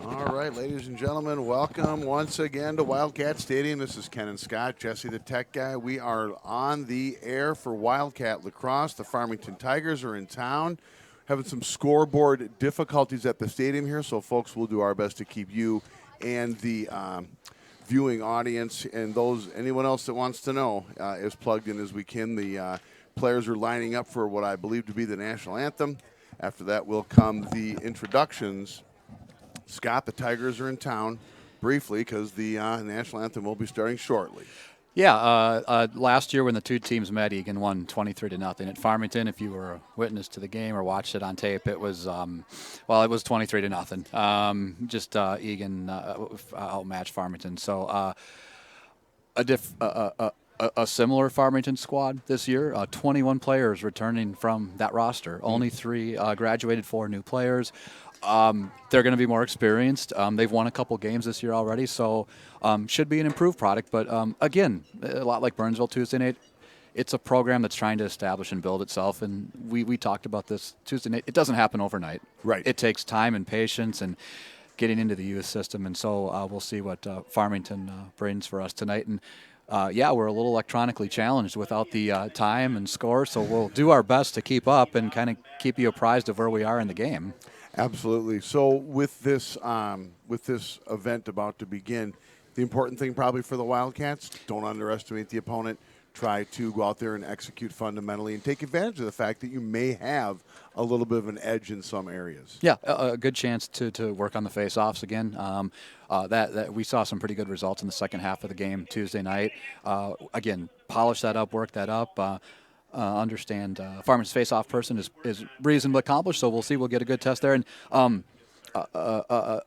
All right, ladies and gentlemen, welcome once again to Wildcat Stadium. This is Ken and Scott, Jesse the Tech Guy. We are on the air for Wildcat Lacrosse. The Farmington Tigers are in town, having some scoreboard difficulties at the stadium here, so folks, we'll do our best to keep you and the viewing audience and anyone else that wants to know as plugged in as we can. The players are lining up for what I believe to be the national anthem. After that will come the introductions. Scott, the Tigers are in town briefly because the national anthem will be starting shortly. Yeah, last year when the two teams met, Eagan won 23-0 at Farmington. If you were a witness to the game or watched it on tape, it was it was 23-0. Just Eagan outmatched Farmington. So a similar Farmington squad this year. 21 players returning from that roster. Only 3 graduated, 4 new players. They're going to be more experienced. They've won a couple games this year already, so should be an improved product. But again, a lot like Burnsville Tuesday night, it's a program that's trying to establish and build itself. And we talked about this Tuesday night. It doesn't happen overnight. Right. It takes time and patience and getting into the youth system. And so we'll see what Farmington brings for us tonight. And we're a little electronically challenged without the time and score, so we'll do our best to keep up and kind of keep you apprised of where we are in the game. Absolutely. So with this event about to begin, the important thing probably for the Wildcats, don't underestimate the opponent. Try to go out there and execute fundamentally and take advantage of the fact that you may have a little bit of an edge in some areas. Yeah, a good chance to work on the face-offs again. That we saw some pretty good results in the second half of the game Tuesday night. Again, polish that up, work that up. Understand Farmer's face-off person is reasonably accomplished, so we'll see. We'll get a good test there. And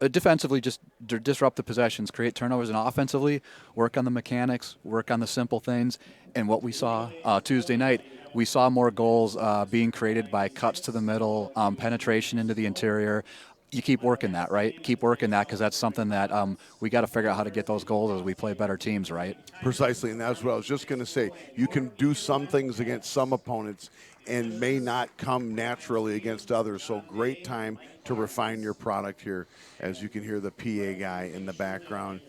defensively, just disrupt the possessions, create turnovers, and offensively, work on the mechanics, work on the simple things. And what we saw Tuesday night, we saw more goals being created by cuts to the middle, penetration into the interior. You keep working that, right? Keep working that because that's something that we got to figure out how to get those goals as we play better teams, right? Precisely, and that's what I was just going to say. You can do some things against some opponents and may not come naturally against others. So great time to refine your product here, as you can hear the PA guy in the background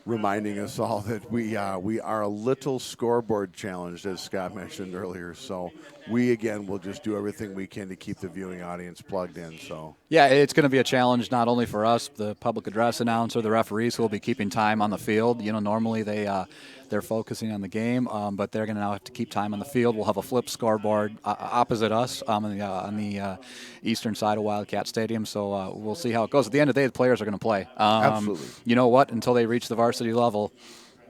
reminding us all that we are a little scoreboard challenged, as Scott mentioned earlier. So we, again, will just do everything we can to keep the viewing audience plugged in. So yeah, it's going to be a challenge not only for us, the public address announcer, the referees who will be keeping time on the field. You know, normally they're focusing on the game, but they're going to now have to keep time on the field. We'll have a flip scoreboard opposite us on the eastern side of Wildcat Stadium. So we'll see how it goes. At the end of the day, the players are going to play. Absolutely. You know what? Until they reach the varsity level,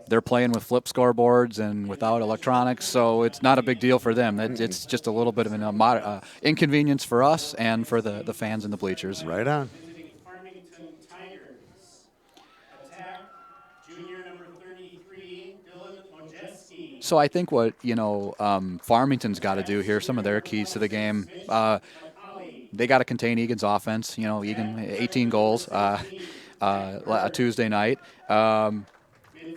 they're playing with flip scoreboards and without electronics, so it's not a big deal for them. It's just a little bit of an inconvenience for us and for the fans in the bleachers. Right on. Farmington Tigers. Attack, junior number 33, Dylan Ojeski. So I think what Farmington's got to do here, some of their keys to the game, they got to contain Eagan's offense. You know, Eagan 18 goals Tuesday night.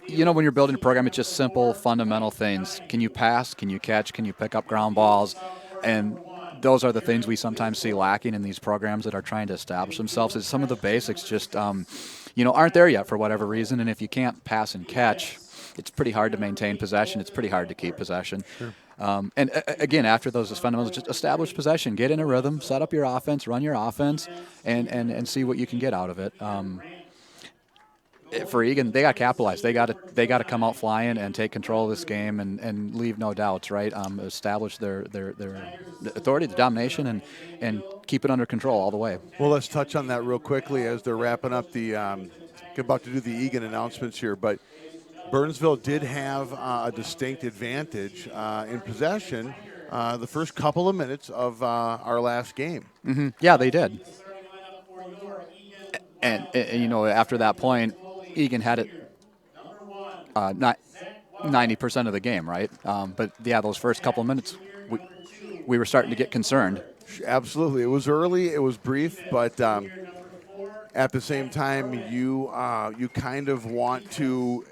When you're building a program, it's just simple, fundamental things. Can you pass? Can you catch? Can you pick up ground balls? And those are the things we sometimes see lacking in these programs that are trying to establish themselves. Is some of the basics just, aren't there yet for whatever reason. And if you can't pass and catch, it's pretty hard to maintain possession. It's pretty hard to keep possession. Sure. Again, after those fundamentals, just establish possession, get in a rhythm, set up your offense, run your offense, and see what you can get out of it. For Eagan, they got to capitalize. They got to come out flying and take control of this game and leave no doubts. Right, establish their authority, the domination, and keep it under control all the way. Well, let's touch on that real quickly as they're wrapping up about to do the Eagan announcements here. But Burnsville did have a distinct advantage in possession the first couple of minutes of our last game. Mm-hmm. Yeah, they did. And after that point, Eagan had it not 90% of the game, right? But yeah, those first couple of minutes, we were starting to get concerned. Absolutely, it was early, it was brief, but at the same time, you kind of want to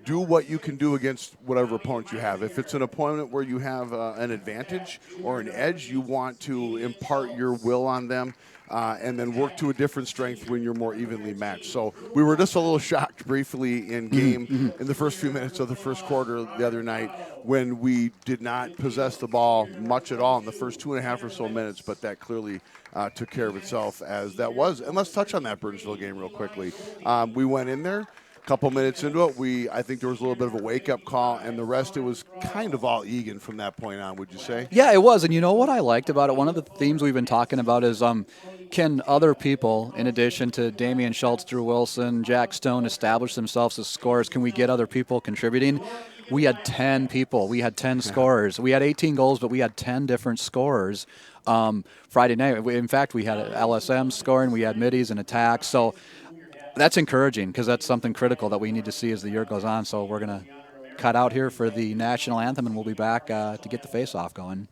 do what you can do against whatever opponent you have. If it's an opponent where you have an advantage or an edge, you want to impart your will on them. and then work to a different strength when you're more evenly matched. So we were just a little shocked briefly in game in the first few minutes of the first quarter the other night when we did not possess the ball much at all in the first 2.5 or so minutes, but that clearly took care of itself as that was. And let's touch on that Burnsville game real quickly. We went in there. Couple minutes into it, I think there was a little bit of a wake-up call, and the rest, it was kind of all Eagan from that point on, would you say? Yeah, it was. And you know what I liked about it? One of the themes we've been talking about is can other people, in addition to Damian Schultz, Drew Wilson, Jack Stone, establish themselves as scorers? Can we get other people contributing? We had 10 people. We had 10 scorers. We had 18 goals, but we had 10 different scorers Friday night. In fact, we had LSM scoring. We had middies and attacks. So that's encouraging because that's something critical that we need to see as the year goes on. So we're going to cut out here for the national anthem, and we'll be back to get the face-off going.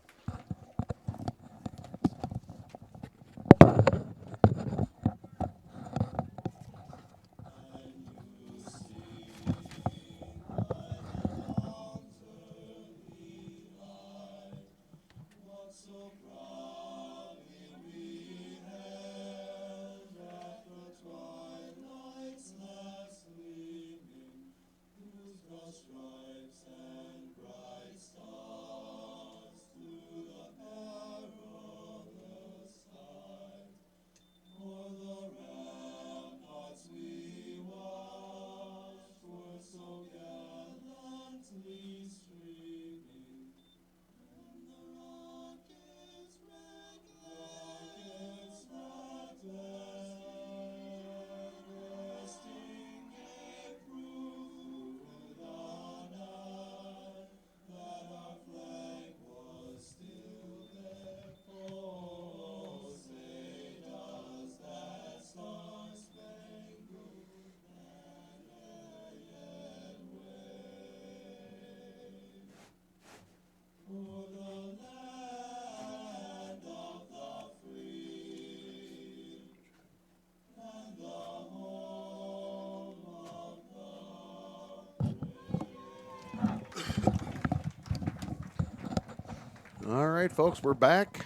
All right, folks, we're back.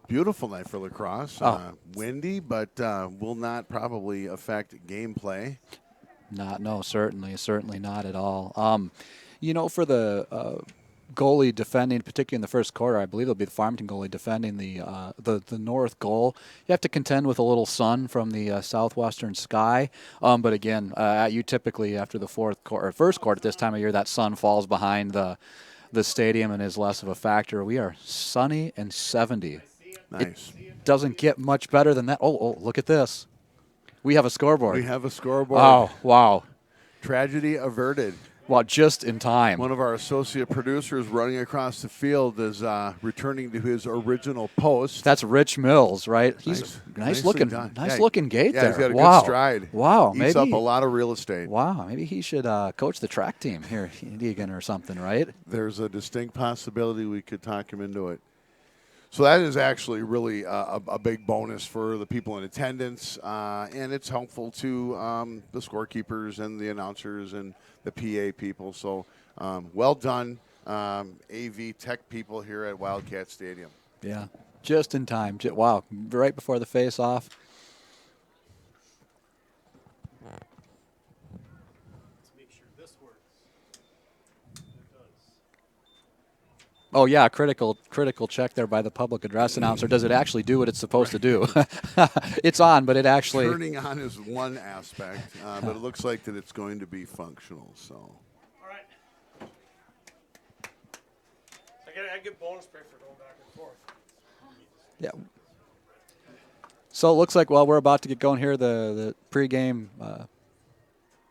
Beautiful night for lacrosse. Windy, but will not probably affect gameplay. Certainly not at all. For the goalie defending, particularly in the first quarter, I believe it'll be the Farmington goalie defending the north goal. You have to contend with a little sun from the southwestern sky. But again, you typically after the first quarter at this time of year, that sun falls behind the stadium and is less of a factor. We are sunny and 70. Nice. It doesn't get much better than that. Oh, look at this. We have a scoreboard. We have a scoreboard. Oh, wow. Tragedy averted. Well, just in time. One of our associate producers running across the field is returning to his original post. That's Rich Mills, right? He's nice looking gait there. Yeah, he's got a wow. good stride. Wow. Eats up a lot of real estate. Wow. Maybe he should coach the track team here in Eagan or something, right? There's a distinct possibility we could talk him into it. So that is actually really a big bonus for the people in attendance, and it's helpful to the scorekeepers and the announcers and the PA people. So well done, AV tech people here at Wildcat Stadium. Yeah, just in time. Wow, right before the face-off. Oh, yeah, critical check there by the public address announcer. Does it actually do what it's supposed to do? It's on, but it actually... Turning on is one aspect, but it looks like that it's going to be functional. So. All right. I get bonus pay for going back and forth. Yeah. So it looks like, we're about to get going here, the pregame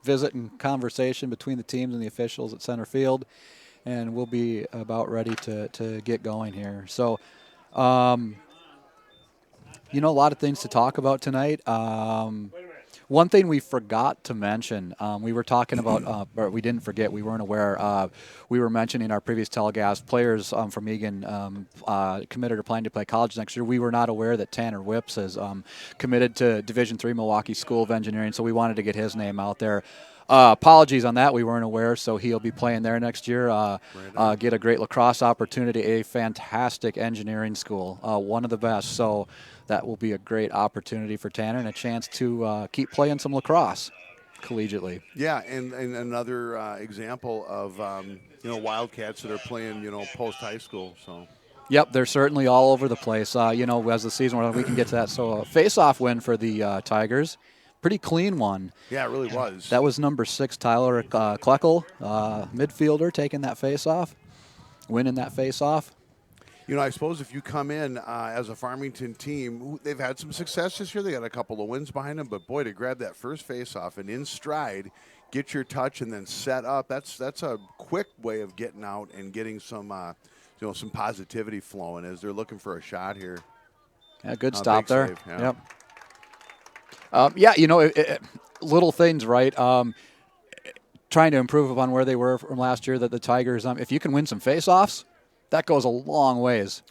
visit and conversation between the teams and the officials at center field. And we'll be about ready to get going here. So, a lot of things to talk about tonight. One thing we forgot to mention, we were talking about, or we didn't forget, we weren't aware, we were mentioning our previous telecast, players from Eagan committed or planning to play college next year. We were not aware that Tanner Whips has committed to Division III Milwaukee School of Engineering, so we wanted to get his name out there. Apologies on that. We weren't aware, so he'll be playing there next year. Get a great lacrosse opportunity, a fantastic engineering school, one of the best. So that will be a great opportunity for Tanner and a chance to keep playing some lacrosse collegiately. Yeah, and another example of Wildcats that are playing post high school. So Yep, they're certainly all over the place. As the season went on, we can get to that. So a face-off win for the Tigers. Pretty clean one. yeah, it really was. That was number 6, Tyler Kleckel, midfielder, taking that face-off, winning that face-off. I suppose if you come in as a Farmington team, they've had some success this year. They got a couple of wins behind them, but boy, to grab that first face-off and in stride, get your touch and then set up. That's a quick way of getting out and getting some some positivity flowing as they're looking for a shot here. Yeah, good stop there. Save, yeah. Yep. Little things, right? Trying to improve upon where they were from last year. That the Tigers, if you can win some face-offs, that goes a long ways.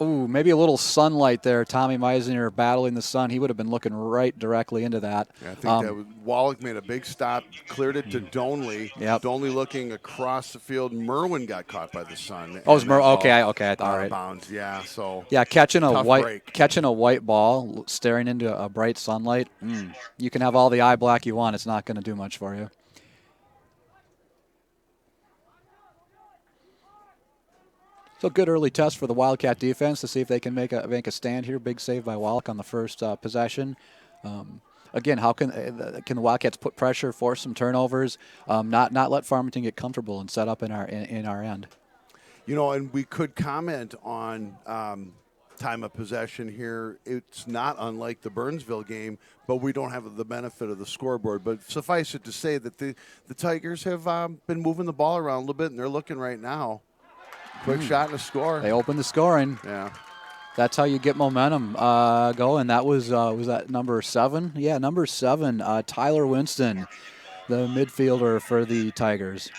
Ooh, maybe a little sunlight there. Tommy Meisner battling the sun. He would have been looking right directly into that. Yeah, I think that Wallach made a big stop, cleared it to Donley. Yep. Donley looking across the field. Merwin got caught by the sun. Oh, it's okay. All right. Bounds. Yeah. So. Yeah, catching a break. white ball, staring into a bright sunlight. You can have all the eye black you want. It's not going to do much for you. So good early test for the Wildcat defense to see if they can make a stand here. Big save by Wallach on the first possession. Again, how can the Wildcats put pressure, force some turnovers, not let Farmington get comfortable and set up in our end. And we could comment on time of possession here. It's not unlike the Burnsville game, but we don't have the benefit of the scoreboard. But suffice it to say that the Tigers have been moving the ball around a little bit, and they're looking right now. Quick shot and a score. They opened the scoring. Yeah. That's how you get momentum going. That was that number 7? Yeah, number 7, Tyler Winston, the midfielder for the Tigers.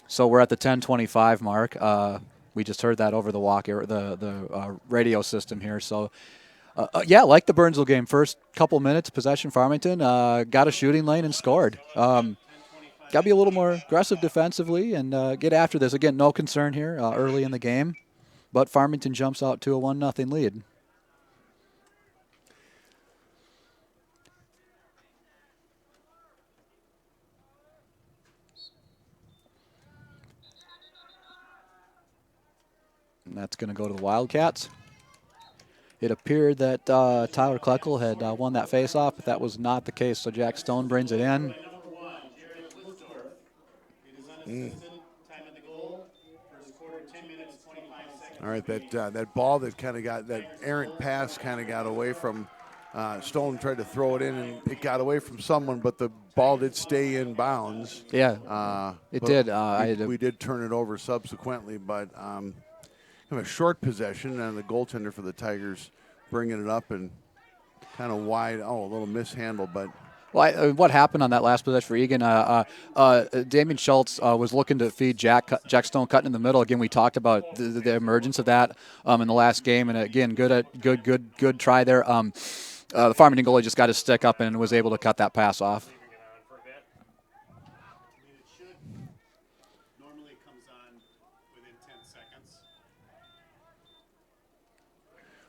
So we're at the 10:25 mark. We just heard that over the the radio system here. So, like the Burnsville game, first couple minutes, possession Farmington, got a shooting lane and scored. Got to be a little more aggressive defensively and get after this. Again, no concern here early in the game, but Farmington jumps out to a 1-0 lead. And that's going to go to the Wildcats. It appeared that Tyler Kleckel had won that faceoff, but that was not the case, so Jack Stone brings it in. All right, that ball that kind of got that errant pass kind of got away from Stone. Tried to throw it in and it got away from someone, but the ball did stay in bounds. Yeah, it did. We did turn it over subsequently, but kind of a short possession, and the goaltender for the Tigers bringing it up and kind of wide. Oh, a little mishandle, but. Well, what happened on that last possession for Eagan? Damian Schultz was looking to feed Jack Stone cutting in the middle. Again, we talked about the emergence of that in the last game, and again, good try there. The Farmington goalie just got his stick up and was able to cut that pass off. Normally it comes on within 10 seconds.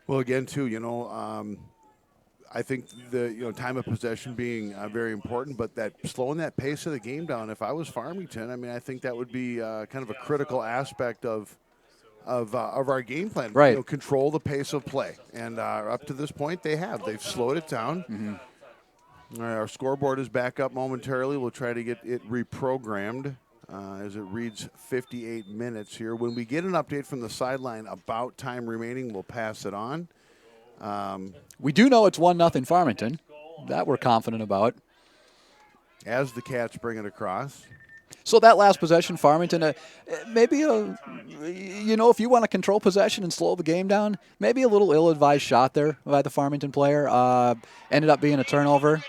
Well, again, too, I think the time of possession being very important, but that slowing that pace of the game down. If I was Farmington, I think that would be kind of a critical aspect of our game plan. Right. Control the pace of play, and up to this point, they've slowed it down. Mm-hmm. All right, our scoreboard is back up momentarily. We'll try to get it reprogrammed as it reads 58 minutes here. When we get an update from the sideline about time remaining, we'll pass it on. We do know it's 1-0 Farmington. That we're confident about. As the Cats bring it across. So that last possession, Farmington, maybe if you want to control possession and slow the game down, maybe a little ill-advised shot there by the Farmington player. Ended up being a turnover.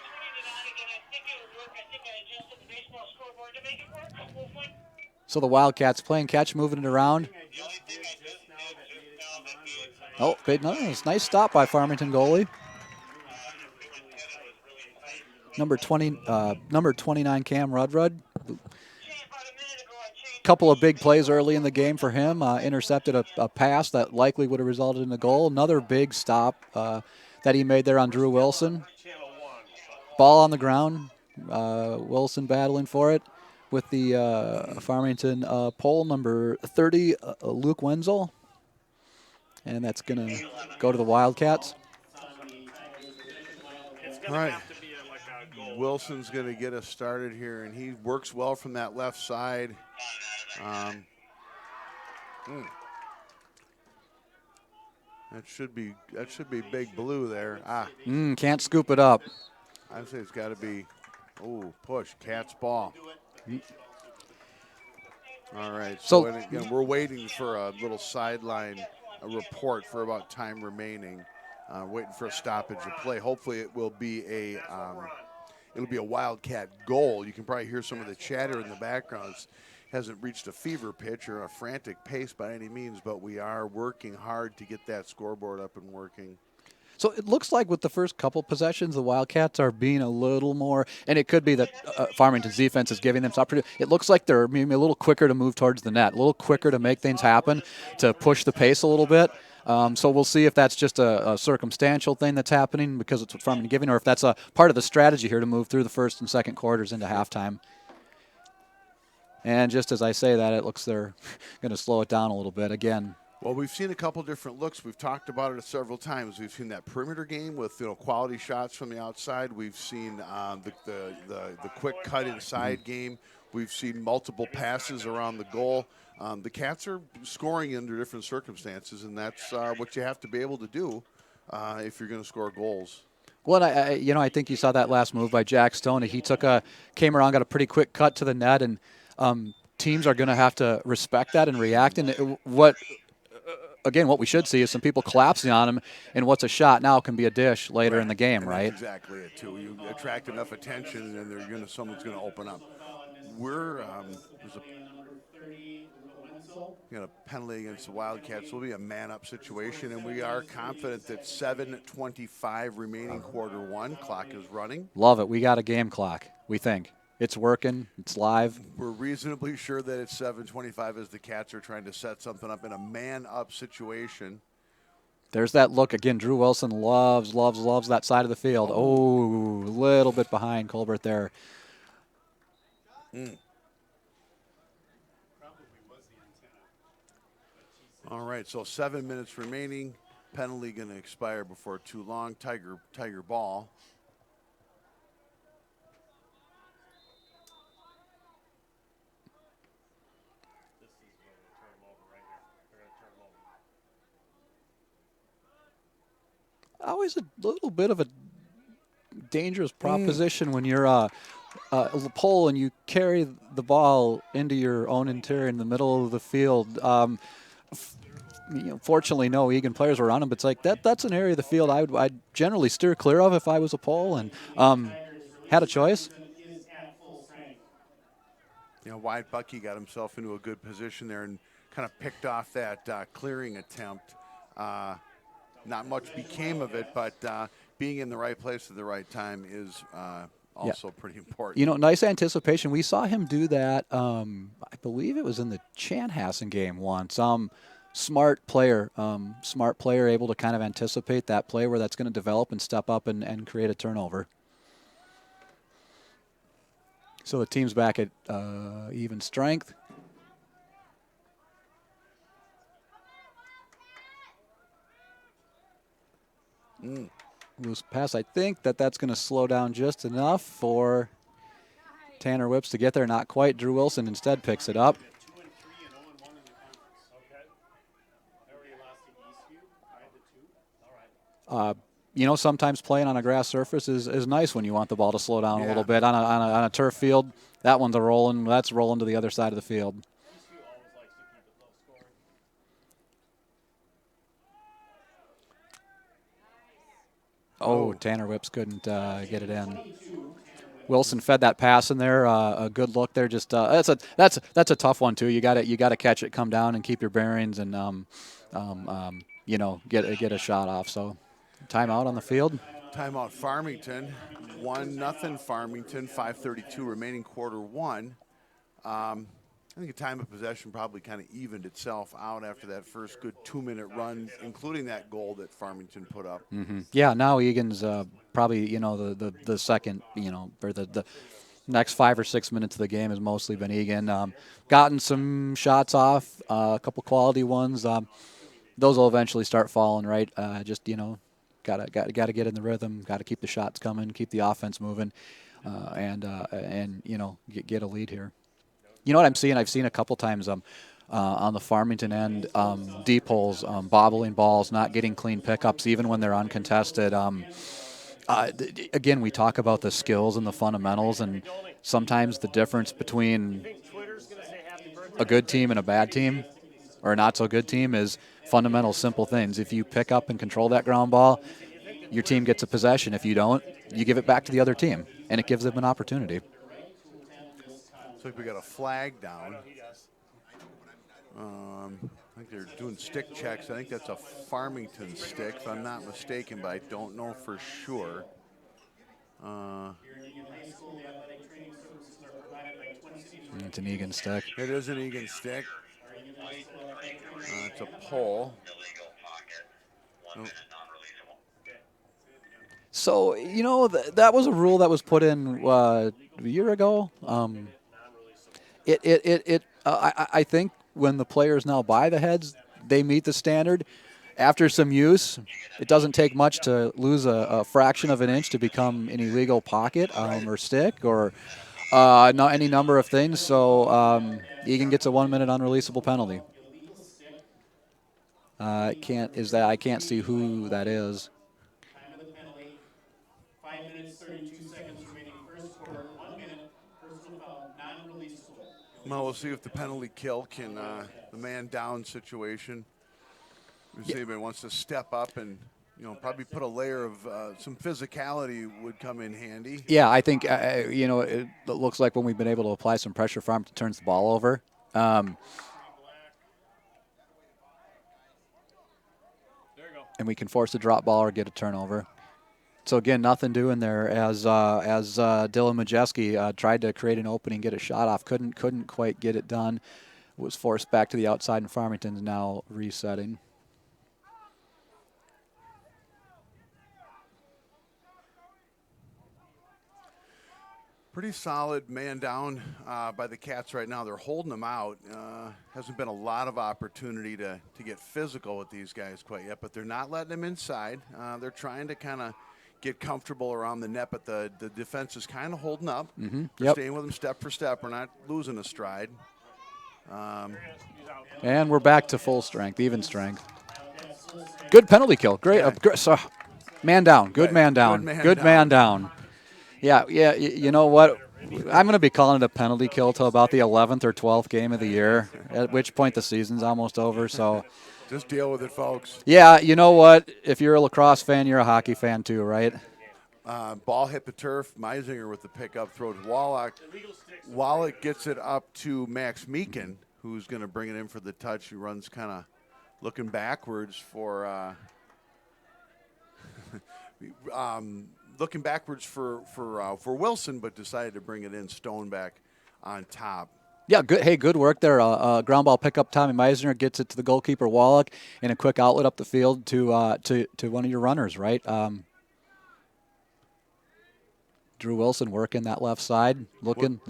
So the Wildcats playing catch, moving it around. Oh, nice stop by Farmington goalie. number 29 Cam Rudrud. Couple of big plays early in the game for him. Intercepted a pass that likely would have resulted in a goal. Another big stop that he made there on Drew Wilson. Ball on the ground. Wilson battling for it with the Farmington pole number 30, Luke Wenzel. And that's going to go to the Wildcats. All right. Wilson's going to get us started here, and he works well from that left side. That should be big blue there. Can't scoop it up. I'd say it's got to be, push, Cat's ball. All right, so and again, we're waiting for a little sideline report for about time remaining, waiting for a stoppage of play. Hopefully it will be it'll be a Wildcat goal. You can probably hear some of the chatter in the background. It hasn't reached a fever pitch or a frantic pace by any means, but we are working hard to get that scoreboard up and working. So it looks like with the first couple possessions, the Wildcats are being a little more, and it could be that Farmington's defense is giving them some opportunity. It looks like they're maybe a little quicker to move towards the net, a little quicker to make things happen, to push the pace a little bit. So we'll see if that's just a circumstantial thing that's happening because it's what Farmington giving, or if that's a part of the strategy here to move through the first and second quarters into halftime. And just as I say that, it looks they're going to slow it down a little bit again. Well, we've seen a couple different looks. We've talked about it several times. We've seen that perimeter game with quality shots from the outside. We've seen the quick cut inside game. We've seen multiple passes around the goal. The Cats are scoring under different circumstances, and that's what you have to be able to do if you're going to score goals. Well, I think you saw that last move by Jack Stone. He came around, got a pretty quick cut to the net, and teams are going to have to respect that and react. And what we should see is some people collapsing on him, and what's a shot now can be a dish later in the game, and right? That's exactly it, too. You attract enough attention, and someone's going to open up. There's a penalty against the Wildcats. Will be a man-up situation, and we are confident that 7:25 remaining quarter one. Clock is running. Love it. We got a game clock, we think. It's working. It's live. We're reasonably sure that it's 7:25 as the Cats are trying to set something up in a man-up situation. There's that look again. Drew Wilson loves that side of the field. Oh, a little bit behind Colbert there. All right, so 7 minutes remaining. Penalty going to expire before too long. Tiger ball. Always a little bit of a dangerous proposition when you're a pole and you carry the ball into your own interior in the middle of the field. Fortunately, no Eagan players were on him, but it's like that's an area of the field I'd generally steer clear of if I was a pole and had a choice. Wyatt Bucky got himself into a good position there and kind of picked off that clearing attempt. Not much became of it, but being in the right place at the right time is also pretty important. Nice anticipation. We saw him do that. I believe it was in the Chanhassen game once. Smart player able to kind of anticipate that play where that's going to develop and step up and create a turnover. So the team's back at even strength. Loose pass. I think that's going to slow down just enough for Tanner Whips to get there. Not quite. Drew Wilson instead picks it up. Sometimes playing on a grass surface is nice when you want the ball to slow down a little bit. On a turf field, that one's rolling. That's rolling to the other side of the field. Oh, Tanner Whips couldn't get it in. Wilson fed that pass in there. A good look there. Just that's a tough one too. You got to catch it, come down, and keep your bearings, and get a shot off. So, timeout on the field. Timeout Farmington. 1-0 Farmington. 5:32 remaining, quarter one. I think the time of possession probably kind of evened itself out after that first good 2-minute run, including that goal that Farmington put up. Yeah, now Egan's probably, the second, or the next 5 or 6 minutes of the game has mostly been Egan. Gotten some shots off, a couple quality ones. Those will eventually start falling, right? Gotta get in the rhythm. Got to keep the shots coming, keep the offense moving, and get a lead here. You know what I'm seeing? I've seen a couple times on the Farmington end, deep holes, bobbling balls, not getting clean pickups, even when they're uncontested. Again, we talk about the skills and the fundamentals, and sometimes the difference between a good team and a bad team, or a not so good team, is fundamental, simple things. If you pick up and control that ground ball, your team gets a possession. If you don't, you give it back to the other team, and it gives them an opportunity. Looks like we got a flag down. I think they're doing stick checks. I think that's a Farmington stick, if I'm not mistaken, but I don't know for sure. It's an Egan stick. It is an Egan stick. It's a pole. Oh. So, that was a rule that was put in a year ago. I think when the players now buy the heads, they meet the standard. After some use, it doesn't take much to lose a fraction of an inch to become an illegal pocket or stick or any number of things. So Egan gets a 1-minute unreleasable penalty. I can't see who that is. 5 minutes, 32 seconds remaining, first quarter, 1 minute, personal foul, non-releasable. Well, we'll see if the penalty kill can, the man down situation. If anybody wants to step up and, probably put a layer of some physicality would come in handy. Yeah, I think, it looks like when we've been able to apply some pressure, Farmington turns the ball over. And we can force a drop ball or get a turnover. So again, nothing doing there as Dylan Majeski tried to create an opening, get a shot off, couldn't quite get it done. Was forced back to the outside, and Farmington's now resetting. Pretty solid man down by the Cats right now. They're holding them out. Hasn't been a lot of opportunity to get physical with these guys quite yet, but they're not letting them inside. They're trying to kind of get comfortable around the net, but the defense is kind of holding up. They're staying with them step for step. We're not losing a stride. And we're back to full strength, even strength. Good penalty kill. Great. Man down. Good man down. Good man down. Yeah, you know what? I'm going to be calling it a penalty kill till about the 11th or 12th game of the year, at which point the season's almost over. So just deal with it, folks. Yeah, you know what? If you're a lacrosse fan, you're a hockey fan too, right? Ball hit the turf. Meisinger with the pickup throw to Wallach. Wallach gets it up to Max Meekin, who's going to bring it in for the touch. He runs kind of looking backwards for looking backwards for Wilson, but decided to bring it in. Stone back on top. Yeah, good. Hey, good work there. Ground ball pickup. Tommy Meisinger gets it to the goalkeeper Wallach, and a quick outlet up the field to one of your runners, right? Drew Wilson working that left side, looking.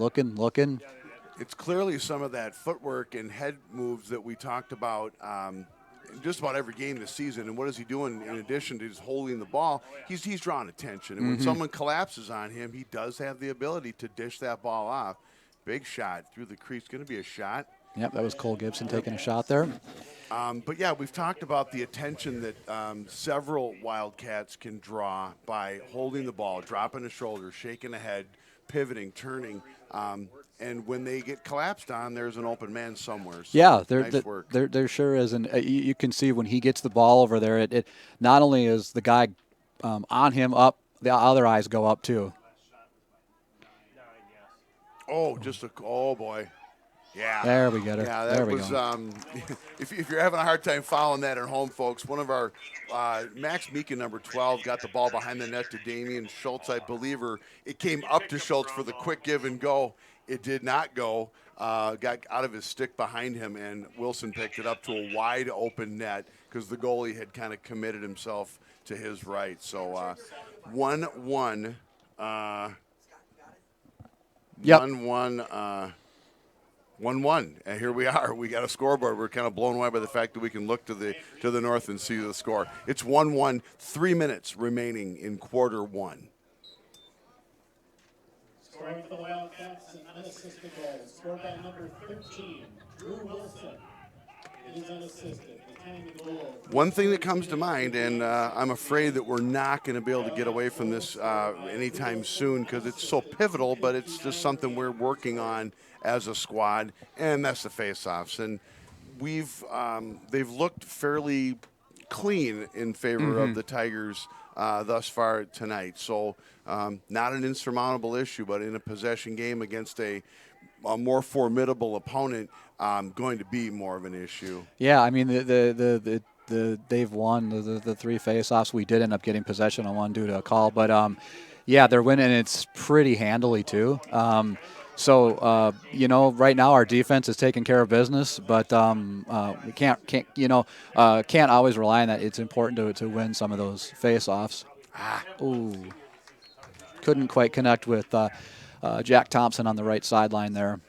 It's clearly some of that footwork and head moves that we talked about in just about every game this season. And what is he doing in addition to just holding the ball? He's drawing attention. And when someone collapses on him, he does have the ability to dish that ball off. Big shot through the crease. Going to be a shot. Yep, that was Cole Gibson taking a shot there. But, yeah, we've talked about the attention that several Wildcats can draw by holding the ball, dropping the shoulder, shaking the head, pivoting, turning. And when they get collapsed on, there's an open man somewhere. So yeah, nice work. There sure is. And you can see when he gets the ball over there, it not only is the guy on him up, the other eyes go up too. Oh, oh, boy. Yeah. There we get her. Yeah, There that we was. go. If you're having a hard time following that at home, folks, one of our Max Meekin, number 12, got the ball behind the net to Damian Schultz, I believe, or it came up to Schultz for the quick give and go. It did not go. Got out of his stick behind him, and Wilson picked it up to a wide open net because the goalie had kind of committed himself to his right. So 1-1. Yep. 1-1. 1-1, and here we are. We got a scoreboard. We're kind of blown away by the fact that we can look to the north and see the score. It's 1-1. 3 minutes remaining in quarter one. Scoring for the Wildcats, an unassisted goal. Scored by number 13, Drew Wilson. It is unassisted. The tying of the goal. One thing that comes to mind, and I'm afraid that we're not going to be able to get away from this anytime soon because it's so pivotal, but it's just something we're working on as a squad, and that's the face-offs. And they've looked fairly clean in favor of the Tigers thus far tonight. So not an insurmountable issue, but in a possession game against a more formidable opponent, going to be more of an issue. Yeah, I mean they've won the three face-offs. We did end up getting possession on one due to a call, but yeah, they're winning. And it's pretty handily too. So right now our defense is taking care of business, but we can't always rely on that. It's important to win some of those face-offs. Ooh, couldn't quite connect with Jack Thompson on the right sideline there.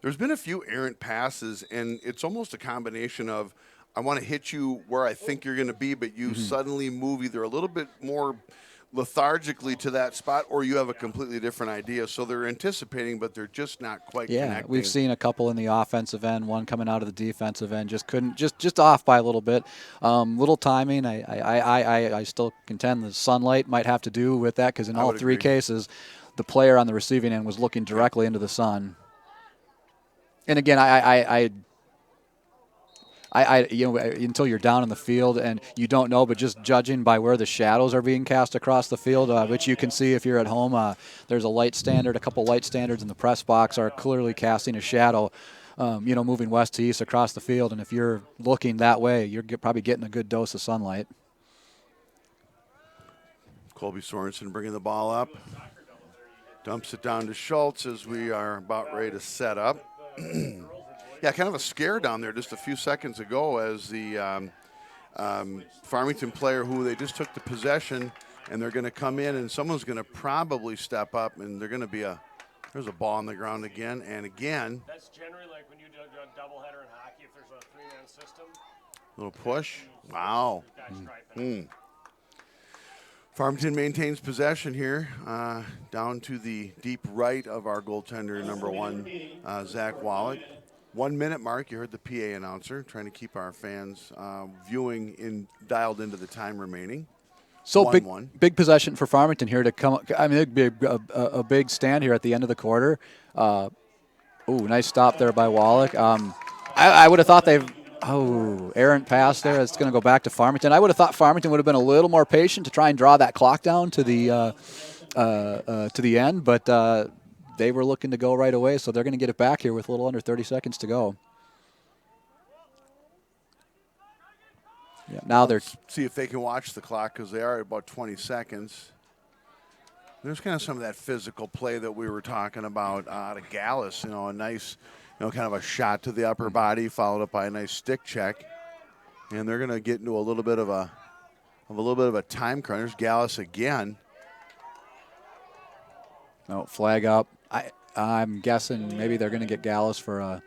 There's been a few errant passes, and it's almost a combination of I want to hit you where I think you're going to be, but you suddenly move either a little bit more lethargically to that spot, or you have a completely different idea. So they're anticipating, but they're just not quite connecting. We've seen a couple in the offensive end, one coming out of the defensive end, just off by a little bit. Little timing. I still contend the sunlight might have to do with that because in all three cases, the player on the receiving end was looking directly into the sun. And again, until you're down in the field and you don't know, but just judging by where the shadows are being cast across the field, which you can see if you're at home, there's a couple light standards in the press box are clearly casting a shadow, moving west to east across the field. And if you're looking that way, you're probably getting a good dose of sunlight. Colby Sorensen bringing the ball up. Dumps it down to Schultz as we are about ready to set up. Yeah, kind of a scare down there just a few seconds ago as the Farmington player who they just took the possession, and they're going to come in, and someone's going to probably step up, and they're going to be there's a ball on the ground again and again. That's generally like when you do a doubleheader in hockey, if there's a three-man system. Little push. Wow. Farmington maintains possession here, down to the deep right of our goaltender, number one, Zach Wallach. 1 minute mark. You heard the PA announcer trying to keep our fans viewing dialed into the time remaining. So 1-1. big possession for Farmington here to come. I mean, it'd be a big stand here at the end of the quarter. Nice stop there by Wallach. I would have thought errant pass there. It's going to go back to Farmington. I would have thought Farmington would have been a little more patient to try and draw that clock down to the end, but they were looking to go right away, so they're going to get it back here with a little under 30 seconds to go. Yeah, now Let's see if they can watch the clock because they are at about 20 seconds. There's kind of some of that physical play that we were talking about out of Gallus. A nice, kind of a shot to the upper body followed up by a nice stick check, and they're going to get into a little bit of a time crunch. There's Gallus again. No, flag up. I'm guessing maybe they're going to get Gallus for a.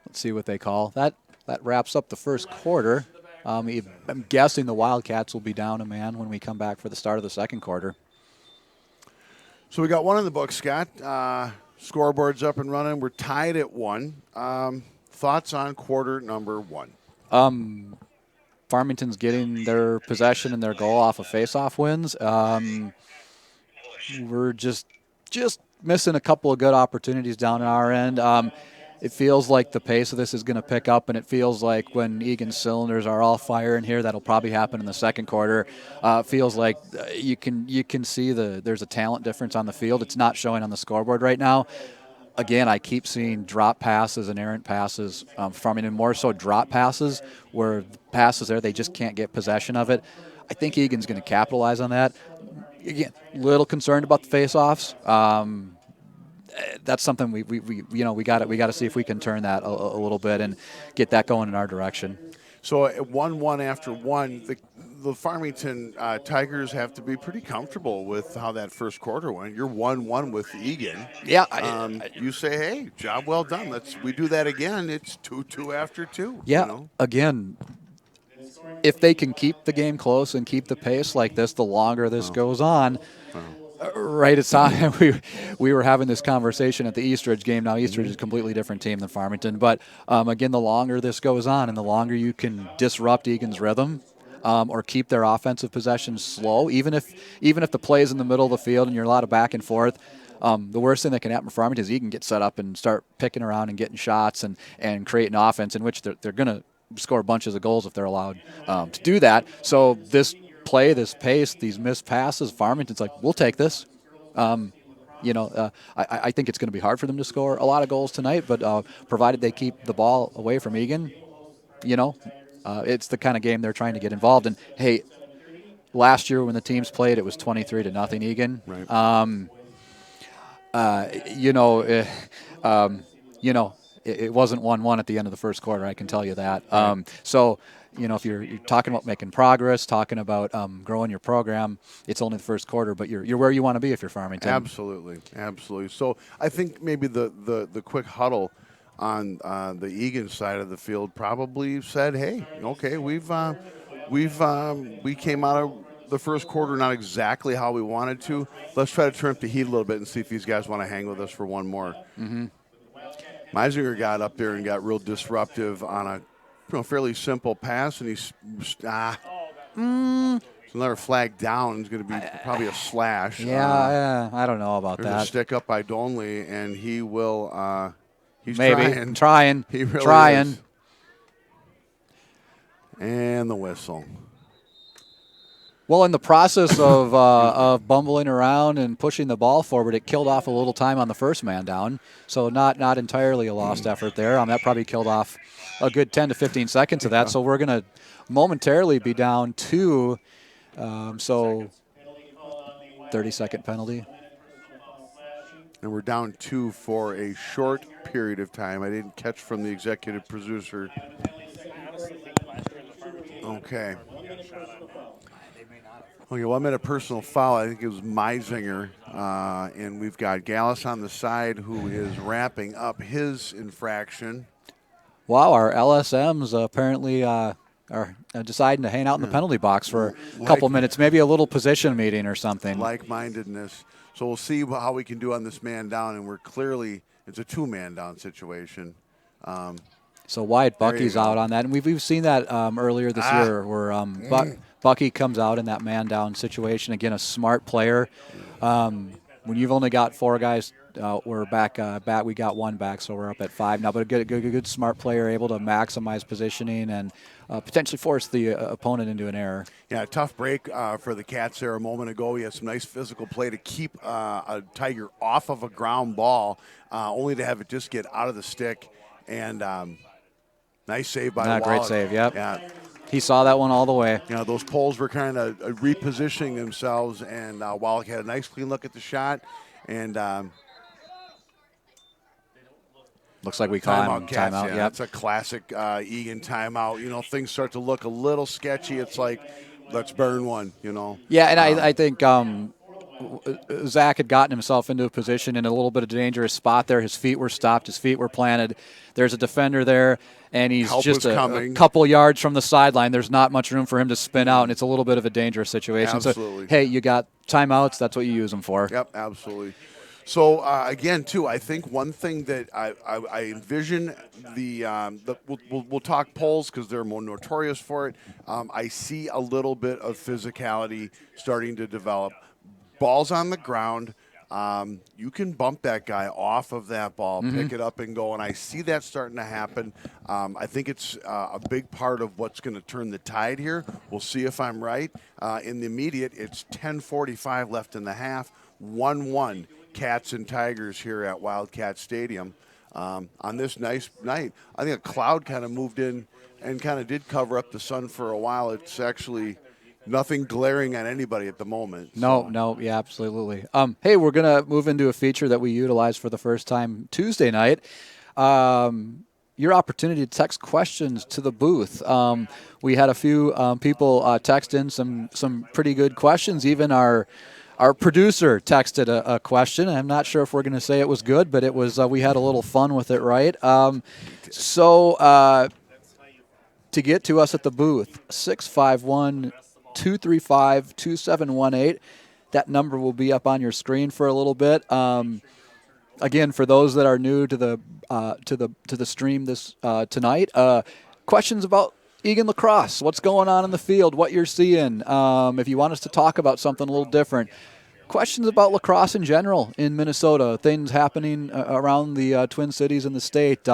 Let's see what they call that. That wraps up the first quarter. I'm guessing the Wildcats will be down a man when we come back for the start of the second quarter. So we got one in the book, Scott. Scoreboard's up and running. We're tied at 1. Thoughts on quarter number 1? Farmington's getting their possession and their goal off of face-off wins. We're just missing a couple of good opportunities down on our end. It feels like the pace of this is going to pick up, and it feels like when Eagan's cylinders are all firing here, that'll probably happen in the second quarter. It feels like you can see there's a talent difference on the field. It's not showing on the scoreboard right now. again, I keep seeing drop passes and errant passes from it, and more so drop passes where the passes there, they just can't get possession of it. I think Eagan's going to capitalize on that. Again, little concerned about the face-offs. That's something we got to see if we can turn that a little bit and get that going in our direction. So at 1-1 after one, the Farmington Tigers have to be pretty comfortable with how that first quarter went. You're 1-1 with Eagan. Yeah, you say, hey, job well done. We do that again. It's 2-2 after two. yeah. You know? Again, if they can keep the game close and keep the pace like this, the longer this goes on. Right, it's time we were having this conversation at the Eastridge game. Now Eastridge is a completely different team than Farmington, but again, the longer this goes on and the longer you can disrupt Eagan's rhythm or keep their offensive possession slow, even if the play is in the middle of the field and you're a lot of back and forth, the worst thing that can happen for Farmington is Eagan get set up and start picking around and getting shots and creating offense in which they're going to score bunches of goals if they're allowed to do that. So this play, this pace, these missed passes, Farmington's like, we'll take this. I think it's going to be hard for them to score a lot of goals tonight, but provided they keep the ball away from Eagan, it's the kind of game they're trying to get involved in. Hey, last year when the teams played, it was 23-0 Eagan. Right. It wasn't 1-1 at the end of the first quarter, I can tell you that. So, if you're talking about making progress, talking about growing your program, it's only the first quarter, but you're where you want to be if you're Farmington. Absolutely. So I think maybe the quick huddle on the Eagan side of the field probably said, hey, okay, we came out of the first quarter not exactly how we wanted to. Let's try to turn up the heat a little bit and see if these guys want to hang with us for one more. Mm-hmm. Meisinger got up there and got real disruptive on a fairly simple pass, and he's another flag down. It's going to be probably a slash. Yeah, I don't know about there's that. A stick up by Donley, and he will. He's maybe trying. He really trying. Is. And the whistle. Well, in the process of bumbling around and pushing the ball forward, it killed off a little time on the first man down. So not entirely a lost effort there. That probably killed off a good 10 to 15 seconds of that. So we're going to momentarily be down 2. 30-second penalty. And we're down 2 for a short period of time. I didn't catch from the executive producer. Okay. Okay, 1 minute personal foul. I think it was Meisinger. And we've got Gallus on the side who is wrapping up his infraction. Wow, our LSMs apparently are deciding to hang out in the penalty box for a couple minutes, maybe a little position meeting or something. Like-mindedness. So we'll see how we can do on this man down, and it's a 2-man down situation. So Wyatt Bucky's out on that, and we've seen that earlier this year where Bucky comes out in that man down situation. Again, a smart player. When you've only got 4 guys, we're back. We got 1 back, so we're up at 5 now. But a good smart player, able to maximize positioning and potentially force the opponent into an error. Yeah, tough break for the Cats there a moment ago. He had some nice physical play to keep a Tiger off of a ground ball, only to have it just get out of the stick. And nice save by Wallach. Great save, yep. Yeah. He saw that one all the way. Those poles were kind of repositioning themselves, and Wallach had a nice clean look at the shot. And looks like we caught him. Timeout. Yep. That's a classic Eagan timeout. Things start to look a little sketchy. It's like, let's burn one, Yeah, and I think Zach had gotten himself into a position in a little bit of a dangerous spot there. His feet were stopped. His feet were planted. There's a defender there, and he's just a couple yards from the sideline. There's not much room for him to spin out, and it's a little bit of a dangerous situation. Absolutely. So, hey, you got timeouts. That's what you use them for. Yep, absolutely. So, again, too, I think one thing that I envision we'll talk polls because they're more notorious for it. I see a little bit of physicality starting to develop. Ball's on the ground. You can bump that guy off of that ball, pick it up and go, and I see that starting to happen. I think it's a big part of what's going to turn the tide here. We'll see if I'm right. In the immediate, it's 10:45 left in the half, 1-1 Cats and Tigers here at Wildcat Stadium on this nice night. I think a cloud kind of moved in and kind of did cover up the sun for a while. It's actually nothing glaring on anybody at the moment. No, so. no, yeah, absolutely. Hey, we're going to move into a feature that we utilized for the first time Tuesday night. Your opportunity to text questions to the booth. We had a few people text in some pretty good questions. Even our producer texted a question. I'm not sure if we're going to say it was good, but it was. We had a little fun with it, right? To get to us at the booth, 651-235-2718. That number will be up on your screen for a little bit. Again, for those that are new to the stream this tonight, questions about Eagan lacrosse, what's going on in the field, what you're seeing. If you want us to talk about something a little different, questions about lacrosse in general in Minnesota, things happening around the Twin Cities and the state.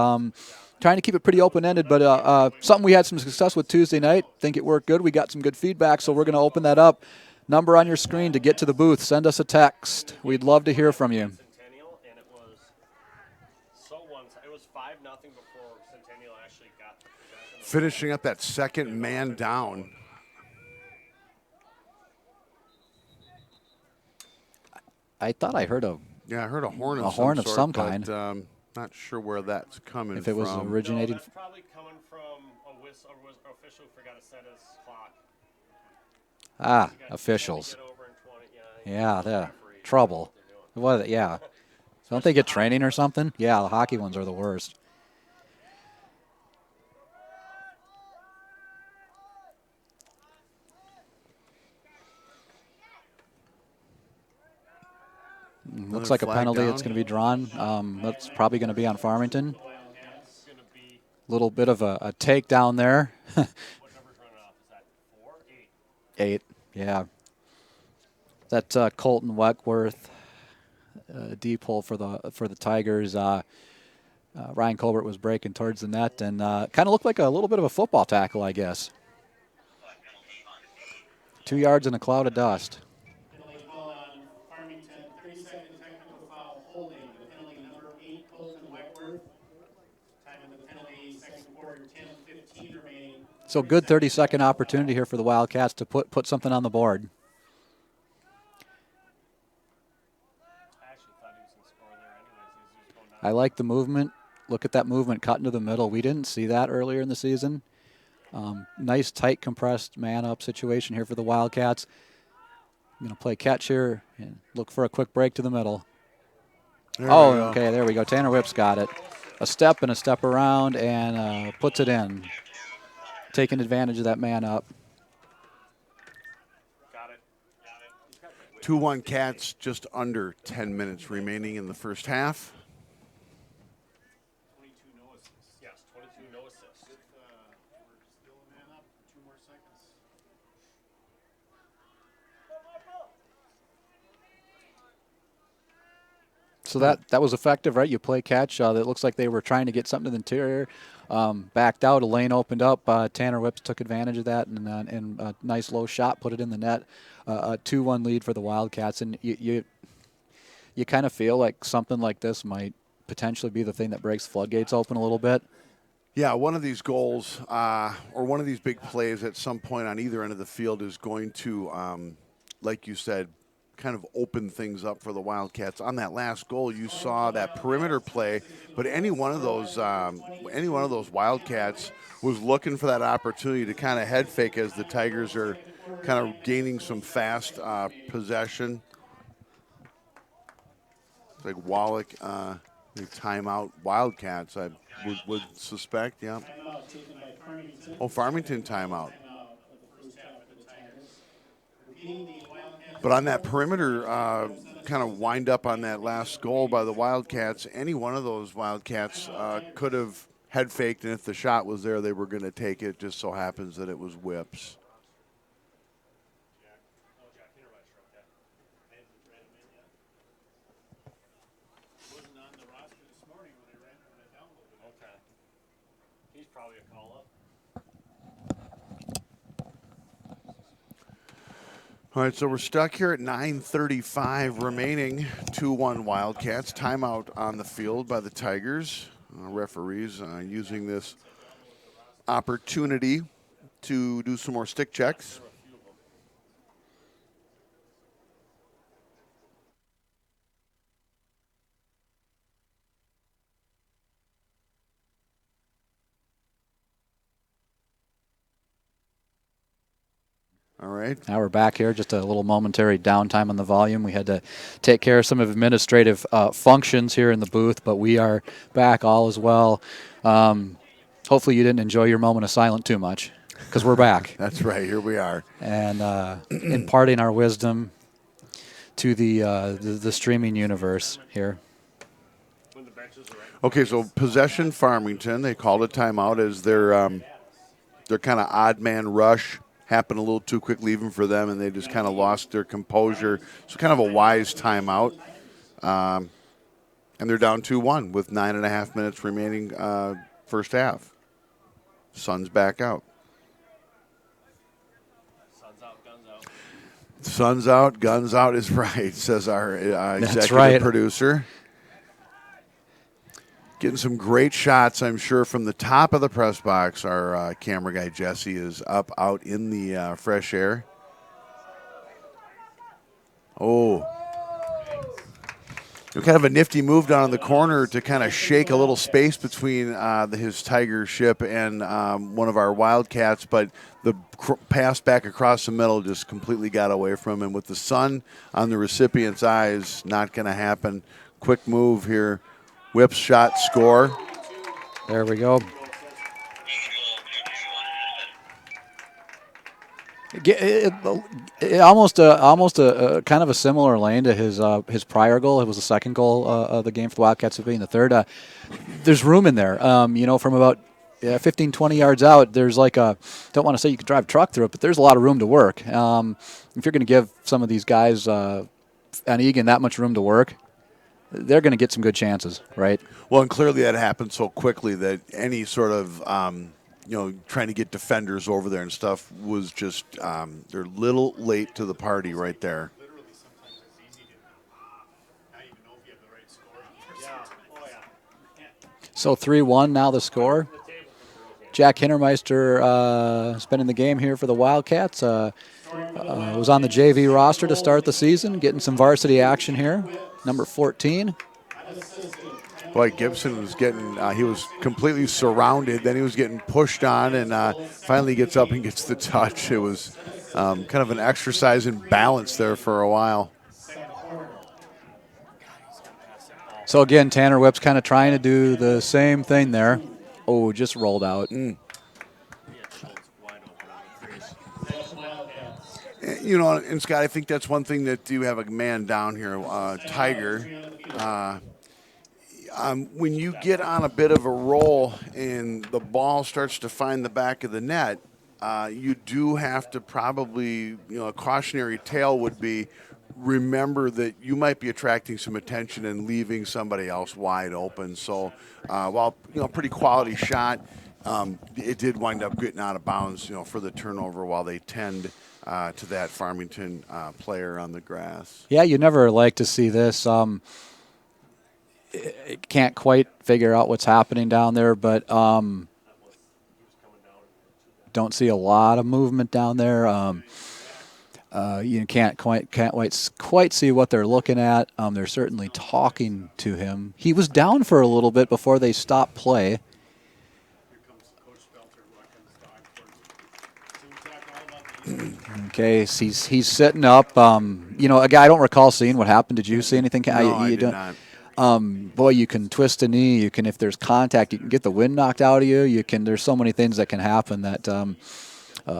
Trying to keep it pretty open-ended, but something we had some success with Tuesday night. Think it worked good. We got some good feedback, so we're going to open that up. Number on your screen to get to the booth. Send us a text. We'd love to hear from you. Centennial, and it was it was 5-0 before Centennial actually got the possession. Finishing up that second man down. I thought I heard a horn of a horn some of sort, some but, kind. not sure where that's coming If it was from. originating. No, that's probably coming from a whistle. Or official who forgot to set his clock. Officials. Get over in 20, Yeah, the trouble. What? Yeah. Don't they get training or something? Yeah, the hockey ones are the worst. Looks like a flag penalty down. that's going to be drawn. That's probably going to be on Farmington. Little bit of a takedown there. What number's running off? Is that 4, 8? 8, yeah. That's Colton Weckworth, deep hole for the Tigers. Ryan Colbert was breaking towards the net and kind of looked like a little bit of a football tackle, I guess. 2 yards in a cloud of dust. Penalty call on Farmington, 30-second technical foul holding. The penalty number 8, Colton Weckworth. Time of the penalty, second quarter, 10:15 remaining. So good 30-second opportunity here for the Wildcats to put something on the board. I actually thought he was going to score there anyways. He was just going down. I like the movement. Look at that movement cut into the middle. We didn't see that earlier in the season. Nice, tight, compressed man-up situation here for the Wildcats. I'm going to play catch here and look for a quick break to the middle. Okay, there we go. Tanner Whip's got it. A step and a step around and puts it in. Taking advantage of that man up. Got it. 2-1 Cats, just under 10 minutes remaining in the first half. 22 no assists. Yes, 22 no assists. We're still a man up, 2 more seconds. So that was effective, right? You play catch. That looks like they were trying to get something to the interior. Backed out, a lane opened up. Tanner Whips took advantage of that, and a nice low shot put it in the net. A 2-1 lead for the Wildcats, and you kind of feel like something like this might potentially be the thing that breaks floodgates open a little bit. Yeah, one of these goals or one of these big plays at some point on either end of the field is going to, like you said, kind of open things up for the Wildcats. On that last goal, you saw that perimeter play, but any one of those Wildcats was looking for that opportunity to kind of head fake as the Tigers are kind of gaining some fast possession. It's like Wallach, timeout Wildcats, I would suspect, yeah. Timeout taken by Farmington. Oh, Farmington timeout. Timeout of the first half for the Tigers. Repeating the Wildcats. But on that perimeter, kind of wind up on that last goal by the Wildcats, any one of those Wildcats could have head faked, and if the shot was there, they were going to take it. Just so happens that it was Whips. Wasn't on the roster this morning when I downloaded it. Okay. He's probably a call-up. All right, so we're stuck here at 9:35 remaining. 2-1 Wildcats. Timeout on the field by the Tigers. Referees using this opportunity to do some more stick checks. All right. Now we're back here, just a little momentary downtime on the volume. We had to take care of some administrative functions here in the booth, but we are back, all as well. Hopefully you didn't enjoy your moment of silence too much, because we're back. That's right. Here we are. And imparting our wisdom to the streaming universe here. Okay, so possession Farmington. They called a timeout as their kind of odd man rush happened a little too quickly even for them, and they just kind of lost their composure. So kind of a wise timeout. And they're down 2-1 with 9.5 minutes remaining first half. Sun's back out. Sun's out, guns out is right, says our executive producer. Getting some great shots, I'm sure, from the top of the press box. Our camera guy, Jesse, is up out in the fresh air. Oh. Kind of a nifty move down in the corner to kind of shake a little space between his Tiger ship and one of our Wildcats, but the pass back across the middle just completely got away from him. With the sun on the recipient's eyes, not going to happen. Quick move here. Whips, shot, score. There we go. Almost a kind of a similar lane to his prior goal. It was the second goal of the game for the Wildcats, being the third. There's room in there. From about 15, 20 yards out, there's like don't want to say you could drive a truck through it, but there's a lot of room to work. If you're going to give some of these guys and Eagan that much room to work, they're going to get some good chances, right? Well, and clearly that happened so quickly that any sort of trying to get defenders over there and stuff was just they're a little late to the party right there. Literally, sometimes it's easy to not even know if you have the right score. So 3-1 now the score. Jack Hintermeister spending the game here for the Wildcats. Was on the JV roster to start the season, getting some varsity action here. Number 14. Boy, Gibson was getting, he was completely surrounded. Then he was getting pushed on and finally gets up and gets the touch. It was kind of an exercise in balance there for a while. So again, Tanner Whip's kind of trying to do the same thing there. Oh, just rolled out. And Scott, I think that's one thing that you have a man down here, Tiger. When you get on a bit of a roll and the ball starts to find the back of the net, you do have to probably, a cautionary tale would be, remember that you might be attracting some attention and leaving somebody else wide open. So while, pretty quality shot, it did wind up getting out of bounds, for the turnover while they tend to that Farmington player on the grass. Yeah, you never like to see this. Can't quite figure out what's happening down there, but don't see a lot of movement down there. You can't quite see what they're looking at. They're certainly talking to him. He was down for a little bit before they stopped play. Okay, he's sitting up. A guy I don't recall seeing what happened. Did you see anything? No, I did not. Boy, you can twist a knee. You can, if there's contact, you can get the wind knocked out of you. There's so many things that can happen that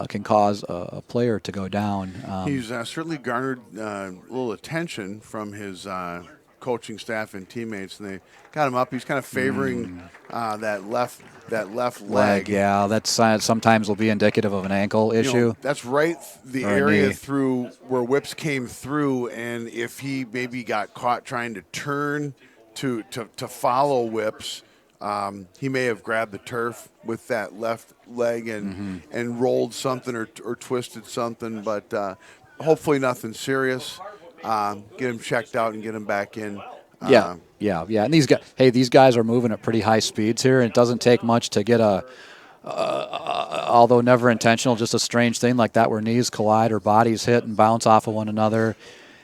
can cause a player to go down. He's certainly garnered a little attention from his coaching staff and teammates, and they got him up. He's kind of favoring that left leg. Yeah, that's sometimes will be indicative of an ankle issue. That's right, the area through where Whips came through, and if he maybe got caught trying to turn to follow Whips, he may have grabbed the turf with that left leg and rolled something or twisted something. But hopefully nothing serious. Get him checked out and get him back in. Yeah. And these guys are moving at pretty high speeds here, and it doesn't take much to get although never intentional, just a strange thing like that where knees collide or bodies hit and bounce off of one another.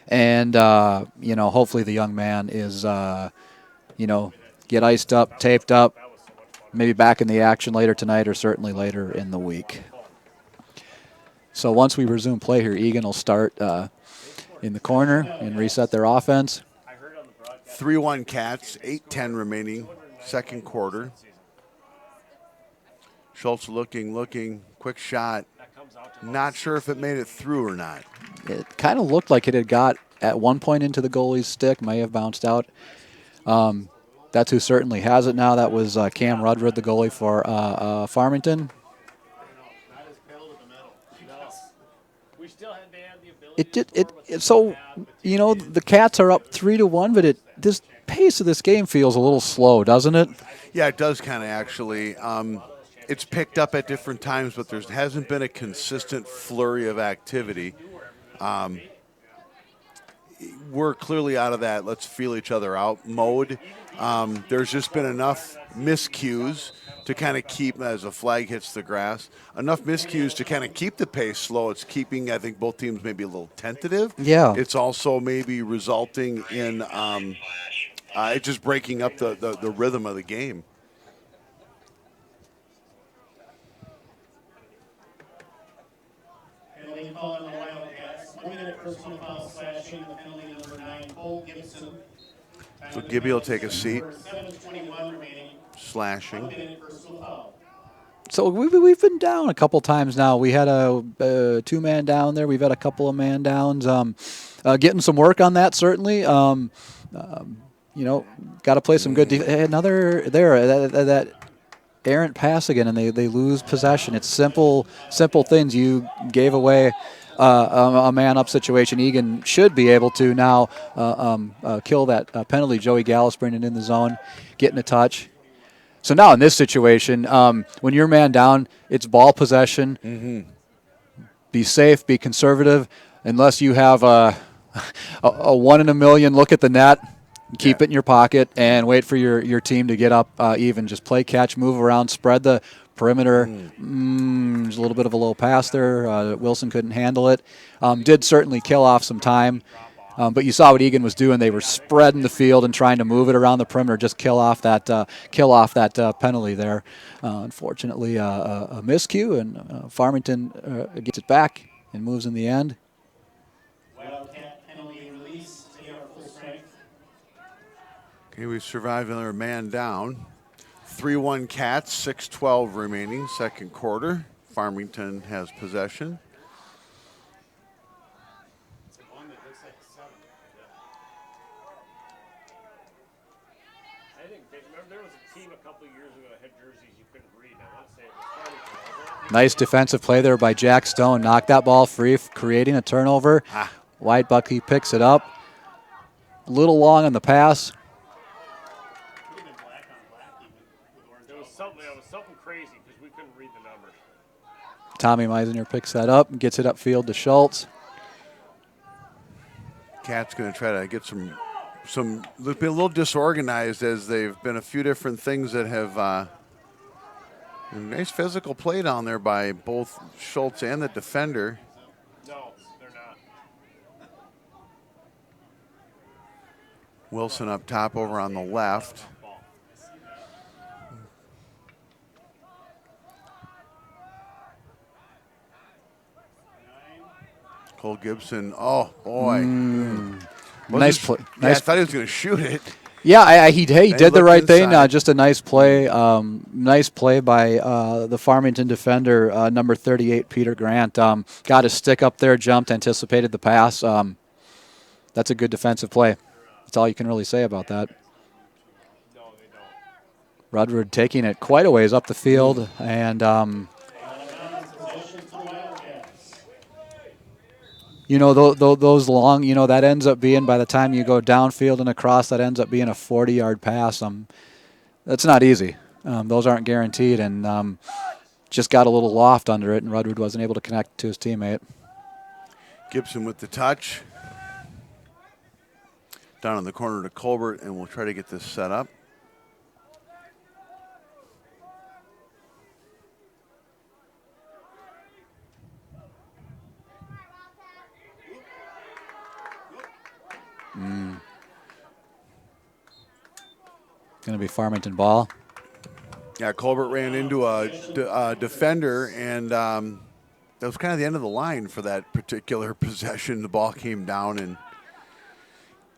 And, hopefully the young man is, get iced up, taped up, maybe back in the action later tonight or certainly later in the week. So once we resume play here, Eagan will start in the corner and reset their offense. 3-1 Cats, 8:10 remaining, second quarter. Schultz looking, quick shot. Not sure if it made it through or not. It kind of looked like it had got at one point into the goalie's stick, may have bounced out. That's who certainly has it now. That was Cam Rudred, the goalie for Farmington. The Cats are up 3-1, but this pace of this game feels a little slow, doesn't it? Yeah, it does kind of actually. It's picked up at different times, but there hasn't been a consistent flurry of activity. We're clearly out of that let's feel each other out mode. There's just been enough miscues to kind of keep, as a flag hits the grass, enough miscues to kind of keep the pace slow. It's keeping, I think, both teams maybe a little tentative. Yeah. It's also maybe resulting in it just breaking up the rhythm of the game. Penalty call on the Wildcats. 1 minute personal foul slashing. The penalty number 9, Cole Gibson. So Gibby will take a seat. 7:21 remaining. Slashing. 1 minute personal foul. So we've been down a couple times now. We had a two-man down there. We've had a couple of man downs. Getting some work on that, certainly. Got to play some good defense. Another there, that errant pass again, and they lose possession. It's simple things. You gave away a man-up situation. Eagan should be able to now kill that penalty. Joey Gallus bringing it in the zone, getting a touch. So now in this situation, when you're man down, it's ball possession. Mm-hmm. Be safe, be conservative. Unless you have a 1 in a million look at the net, keep it in your pocket and wait for your team to get up even. Just play catch, move around, spread the perimeter. There's a little bit of a low pass there. Wilson couldn't handle it. Did certainly kill off some time. But you saw what Eagan was doing. They were spreading the field and trying to move it around the perimeter, just kill off that penalty there. Unfortunately, a miscue, and Farmington gets it back and moves in the end. Wildcat penalty release. They are full strength. Okay, we survived another man down. 3-1 Cats, 6:12 remaining, second quarter. Farmington has possession. There was a team a couple of years ago that had jerseys you couldn't read. I want to say it was Farmington. Nice defensive play there by Jack Stone. Knocked that ball free, creating a turnover. White Bucky picks it up. A little long on the pass. There was something crazy because we couldn't read the numbers. Tommy Meisner picks that up and gets it upfield to Schultz. Cat's going to try to get some. They've been a little disorganized as they've been a few different things that have. Nice physical play down there by both Schultz and the defender. No, they're not. Wilson up top over on the left. Cole Gibson. Oh, boy. Nice play. Yeah, I thought he was going to shoot it. Yeah, he did the right thing. inside. Just a nice play. Nice play by the Farmington defender, number 38, Peter Grant. Got his stick up there, jumped, anticipated the pass. That's a good defensive play. That's all you can really say about that. No, they don't. Rudred taking it quite a ways up the field, and those long, that ends up being, by the time you go downfield and across, that ends up being a 40-yard pass. That's not easy. Those aren't guaranteed, and just got a little loft under it, and Rudred wasn't able to connect to his teammate. Gibson with the touch. Down in the corner to Colbert, and we'll try to get this set up. Going to be Farmington ball. Yeah, Colbert ran into a defender, and that was kind of the end of the line for that particular possession. The ball came down, and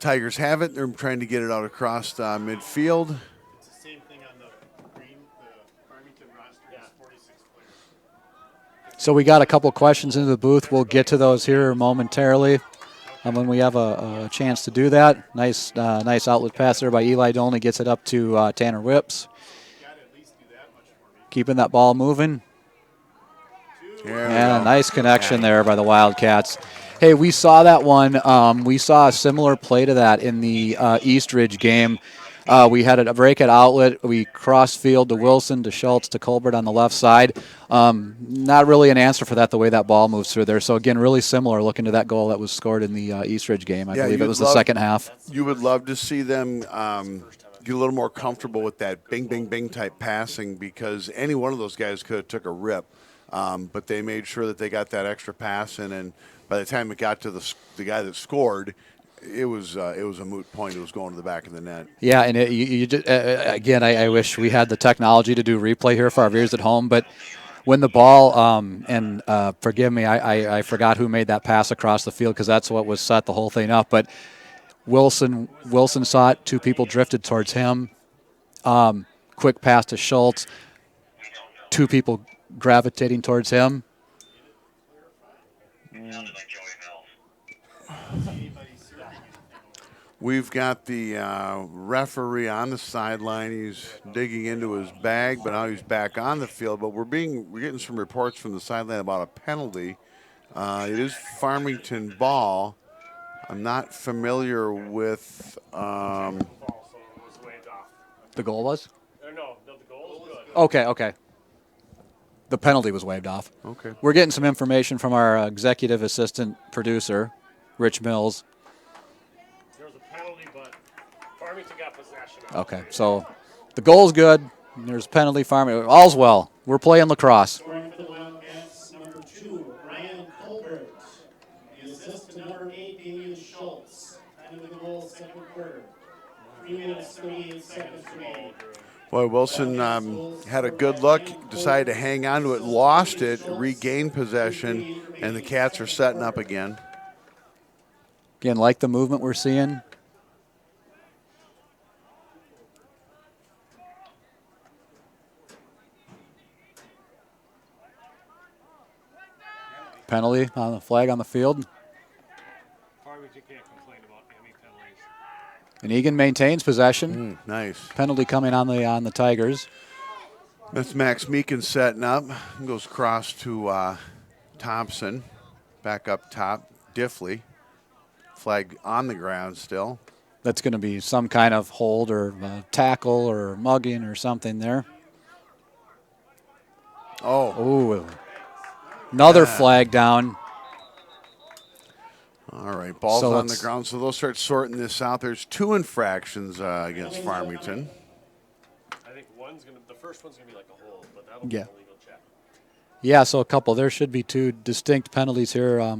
Tigers have it. They're trying to get it out across midfield. It's the same thing on the green, the Farmington roster has 46 players. So we got a couple questions into the booth. We'll get to those here momentarily when we have a chance to do that. Nice outlet pass there by Eli Dolney. Gets it up to Tanner Whips. Keeping that ball moving. And a nice connection there by the Wildcats. Hey, we saw that one. We saw a similar play to that in the Eastridge game. We had a break at outlet. We crossed field to Wilson, to Schultz, to Colbert on the left side. Not really an answer for that, the way that ball moves through there. So, again, really similar looking to that goal that was scored in the Eastridge game. I believe it was the second half. You would love to see them get a little more comfortable with that bing, bing, bing type passing, because any one of those guys could have took a rip. But they made sure that they got that extra pass in, and by the time it got to the guy that scored, it was a moot point. It was going to the back of the net. Yeah, and again, I wish we had the technology to do replay here for our viewers at home, but when the ball, and forgive me, I forgot who made that pass across the field, because that's what was set the whole thing up, but Wilson saw it. Two people drifted towards him. Quick pass to Schultz. Two people gravitating towards him. We've got the referee on the sideline. He's digging into his bag, but now he's back on the field. But we're getting some reports from the sideline about a penalty. It is Farmington ball. I'm not familiar with. The goal was? No, the goal was good. Okay. The penalty was waved off. Okay. We're getting some information from our executive assistant producer, Rich Mills. There was a penalty, but Farmington got possession of it. Okay, so the goal's good. There's a penalty. Farmington. All's well. We're playing lacrosse. Scoring for the Wildcats, number 2, Ryan Colbert. The assist to number 8, Damian Schultz. Time of the goal, second quarter. 3 minutes, 38 seconds remaining. Boy, Wilson had a good look, decided to hang on to it, lost it, regained possession, and the Cats are setting up again. Again, like the movement we're seeing. Penalty on the flag on the field. Farmington can't complain about any penalties. And Eagan maintains possession. Nice. Penalty coming on the Tigers. That's Max Meekin setting up. Goes across to Thompson. Back up top. Diffley. Flag on the ground still. That's going to be some kind of hold or tackle or mugging or something there. Oh. Another flag down. All right, ball's So on the ground, so they'll start sorting this out. There's 2 infractions against Farmington. I think the first one's gonna be like a hold, but that'll be a legal check. Yeah, so a couple. There should be 2 distinct penalties here.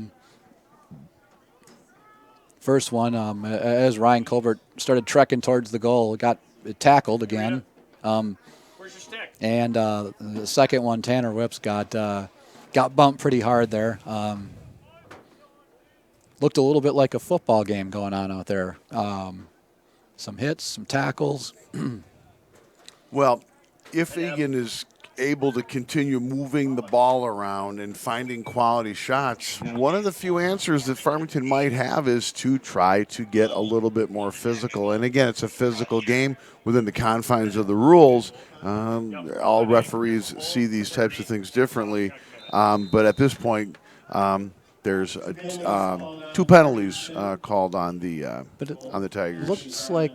First one, as Ryan Colbert started trekking towards the goal, got tackled again. Where's your stick? And the second one, Tanner Whips got bumped pretty hard there. Looked a little bit like a football game going on out there. Some hits, some tackles. Well, if Eagan is able to continue moving the ball around and finding quality shots, one of the few answers that Farmington might have is to try to get a little bit more physical. And again, it's a physical game within the confines of the rules. All referees see these types of things differently. But at this point, there's 2 penalties called on the Tigers. Looks like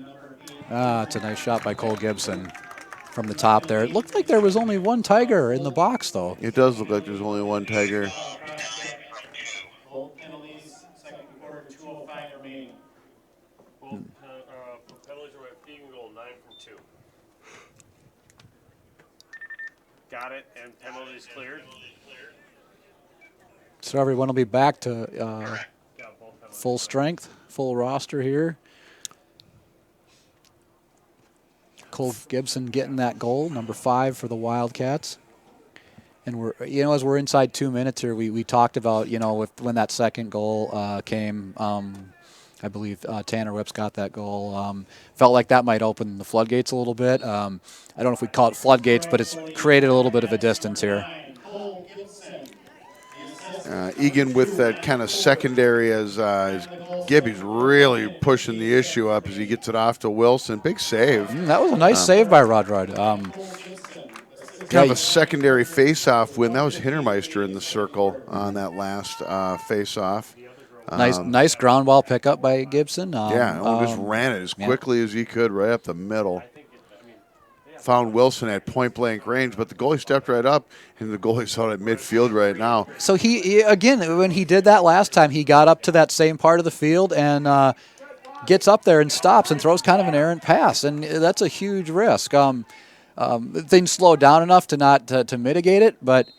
it's a nice shot by Cole Gibson from the top there. It looked like there was only one Tiger in the box, though. It does look like there's only one Tiger. Both penalties got it, and penalties cleared. So everyone will be back to Got both penalties. full strength, full roster here. Cole Gibson getting that goal, number 5 for the Wildcats. And we're, as we're inside 2 minutes here, we talked about, when that second goal came, I believe Tanner Whips got that goal. Felt like that might open the floodgates a little bit. I don't know if we call it floodgates, but it's created a little bit of a distance here. Eagan with that kind of secondary as Gibby's really pushing the issue up as he gets it off to Wilson. Big save. That was a nice save by Rodrod. Kind of a secondary face-off win. That was Hintermeister in the circle on that last face-off. Nice ground ball pickup by Gibson. Just ran it as quickly as he could right up the middle. Found Wilson at point-blank range, but the goalie stepped right up, and the goalie's out at midfield right now. So he again, when he did that last time, he got up to that same part of the field and gets up there and stops and throws kind of an errant pass, and that's a huge risk. Things slowed down enough to not to mitigate it, but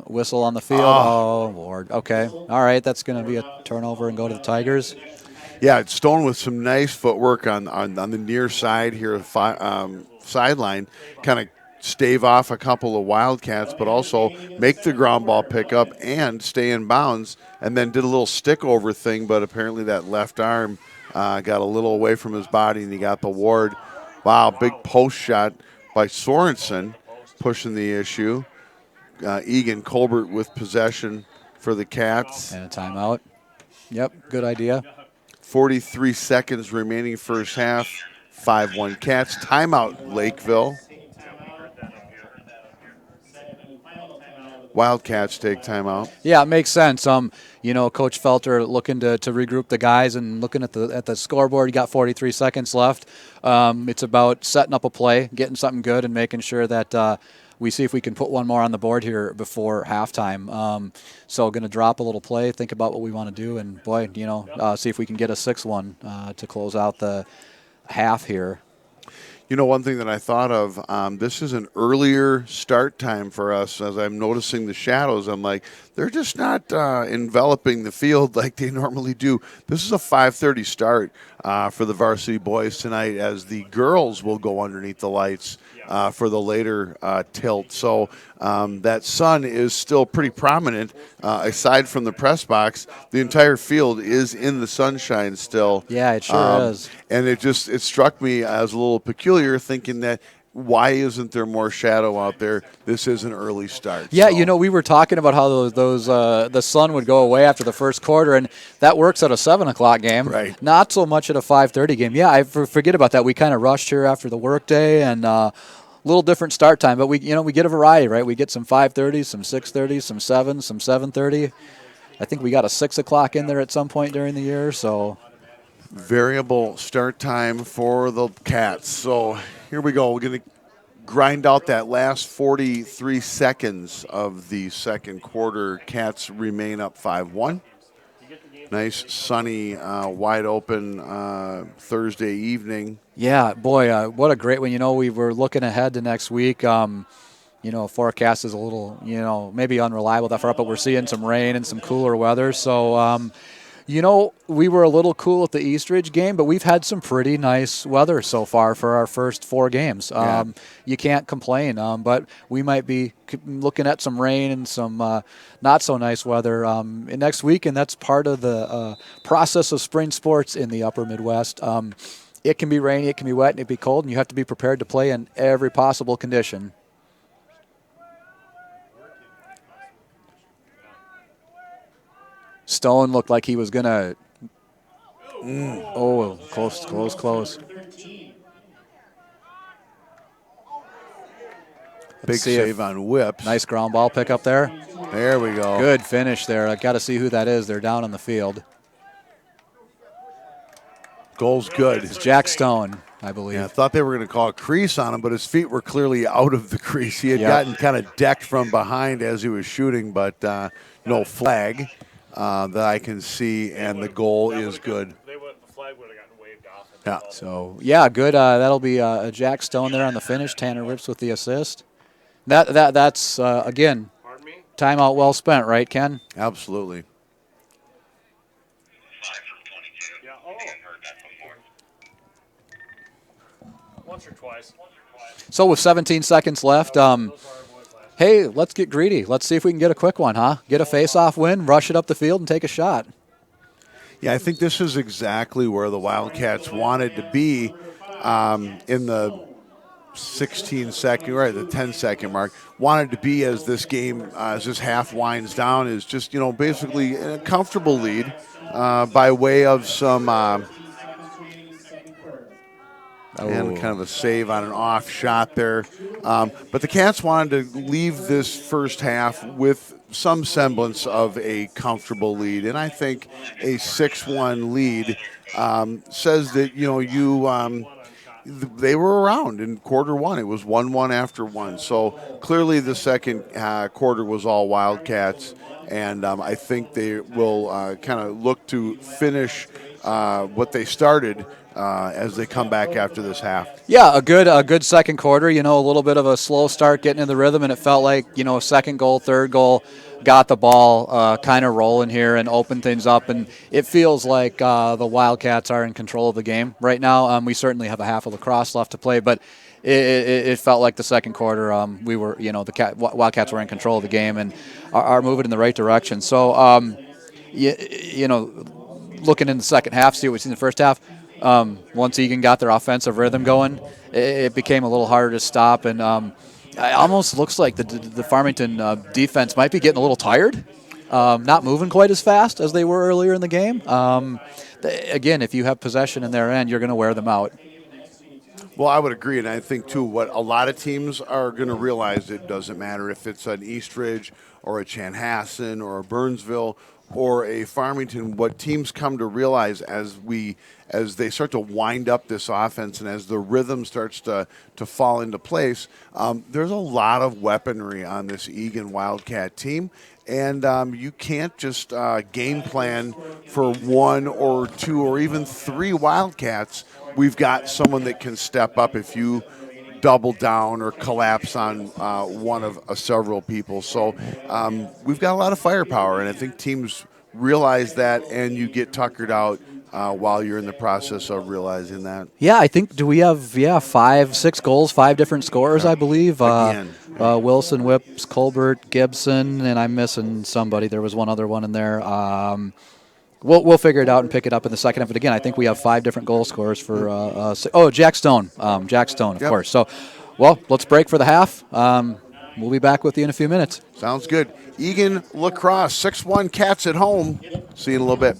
whistle on the field. Oh, Lord. Okay. All right, that's going to be a turnover and go to the Tigers. Yeah, it's Stone with some nice footwork on the near side here, sideline, kind of stave off a couple of Wildcats, but also make the ground ball pickup and stay in bounds, and then did a little stick over thing, but apparently that left arm got a little away from his body, and he got the ward. Wow, big post shot by Sorensen, pushing the issue. Eagan Colbert with possession for the Cats. And a timeout. Yep, good idea. 43 seconds remaining first half. 5-1 Cats. Timeout, Lakeville. Wildcats take timeout. Yeah, it makes sense. Coach Felter looking to regroup the guys and looking at the scoreboard. You got 43 seconds left. It's about setting up a play, getting something good, and making sure that we see if we can put one more on the board here before halftime. So going to drop a little play, think about what we want to do, and see if we can get a 6-1 to close out the half here. One thing that I thought of, this is an earlier start time for us. As I'm noticing the shadows, I'm like, they're just not enveloping the field like they normally do. This is a 5:30 start for the varsity boys tonight, as the girls will go underneath the lights for the later tilt. So that sun is still pretty prominent. Aside from the press box, the entire field is in the sunshine still. Yeah, it sure is. And it struck me as a little peculiar, thinking that why isn't there more shadow out there? This is an early start. Yeah, we were talking about how those the sun would go away after the first quarter, and that works at a 7 o'clock game. Right. Not so much at a 5:30 game. Yeah, I forget about that. We kind of rushed here after the workday, and little different start time, but we get a variety, right? We get some 5:30s, some 6:30s, some 7s, some 7:30. I think we got a 6 o'clock in there at some point during the year. So variable start time for the Cats. So here we go. We're going to grind out that last 43 seconds of the second quarter. Cats remain up 5-1. Nice, sunny, wide open Thursday evening. Yeah, boy, what a great one. We were looking ahead to next week. Forecast is a little, maybe unreliable that far up, but we're seeing some rain and some cooler weather. So, we were a little cool at the Eastridge game, but we've had some pretty nice weather so far for our first 4 games. Yeah. You can't complain, but we might be looking at some rain and some not so nice weather next week, and that's part of the process of spring sports in the upper Midwest. It can be rainy, it can be wet, and it can be cold, and you have to be prepared to play in every possible condition. Stone looked like he was going to... Oh, close. Big save on Whips. Nice ground ball pick up there. There we go. Good finish there. I got to see who that is. They're down on the field. Goal's good. It's Jack Stone, I believe. Yeah, I thought they were going to call a crease on him, but his feet were clearly out of the crease. He had gotten kind of decked from behind as he was shooting, but no flag that I can see, and the goal is good. The flag would have gotten waved off. Yeah. So, yeah, good. That'll be Jack Stone there on the finish. Tanner Rips with the assist. That's again, Pardon me? timeout well spent, right, Ken? Absolutely. Yeah. Oh. Once or twice. So with 17 seconds left, Those were our boys last year. hey, let's get greedy. Let's see if we can get a quick one, huh? Get a face-off win, rush it up the field, and take a shot. Yeah, I think this is exactly where the Wildcats wanted to be in the 16-second, right, the 10-second mark. Wanted to be as this game, as this half winds down, is just, basically a comfortable lead by way of some and kind of a save on an off shot there. But the Cats wanted to leave this first half with some semblance of a comfortable lead. And I think a 6-1 lead says that, they were around in quarter one. It was 1-1 after one. So clearly the second quarter was all Wildcats. And I think they will kind of look to finish what they started as they come back after this half. Yeah, a good second quarter. A little bit of a slow start getting in the rhythm, and it felt like second goal, third goal, got the ball kind of rolling here and opened things up. And it feels like the Wildcats are in control of the game right now. We certainly have a half of lacrosse left to play, but it felt like the second quarter we were, the Wildcats were in control of the game and are moving in the right direction. So, looking in the second half, see what we see in the first half. Once Eagan got their offensive rhythm going, it became a little harder to stop, and it almost looks like the Farmington defense might be getting a little tired, not moving quite as fast as they were earlier in the game. Again, if you have possession in their end, you're going to wear them out. Well, I would agree, and I think, too, what a lot of teams are going to realize, it doesn't matter if it's an Eastridge or a Chanhassen or a Burnsville or a Farmington. What teams come to realize as they start to wind up this offense and as the rhythm starts to fall into place, there's a lot of weaponry on this Eagan Wildcat team. And you can't just game plan for one or two or even three Wildcats. We've got someone that can step up if you double down or collapse on one of several people. So we've got a lot of firepower, and I think teams realize that, and you get tuckered out while you're in the process of realizing that. Yeah, I think, do we have 6 goals, 5 different scorers, I believe. Again. Wilson, Whips, Colbert, Gibson, and I'm missing somebody. There was one other one in there. We'll figure it out and pick it up in the second half. But again, I think we have 5 different goal scorers for Jack Stone. Jack Stone, of course. So, well, let's break for the half. We'll be back with you in a few minutes. Sounds good. Eagan Lacrosse, 6-1 Cats at home. See you in a little bit.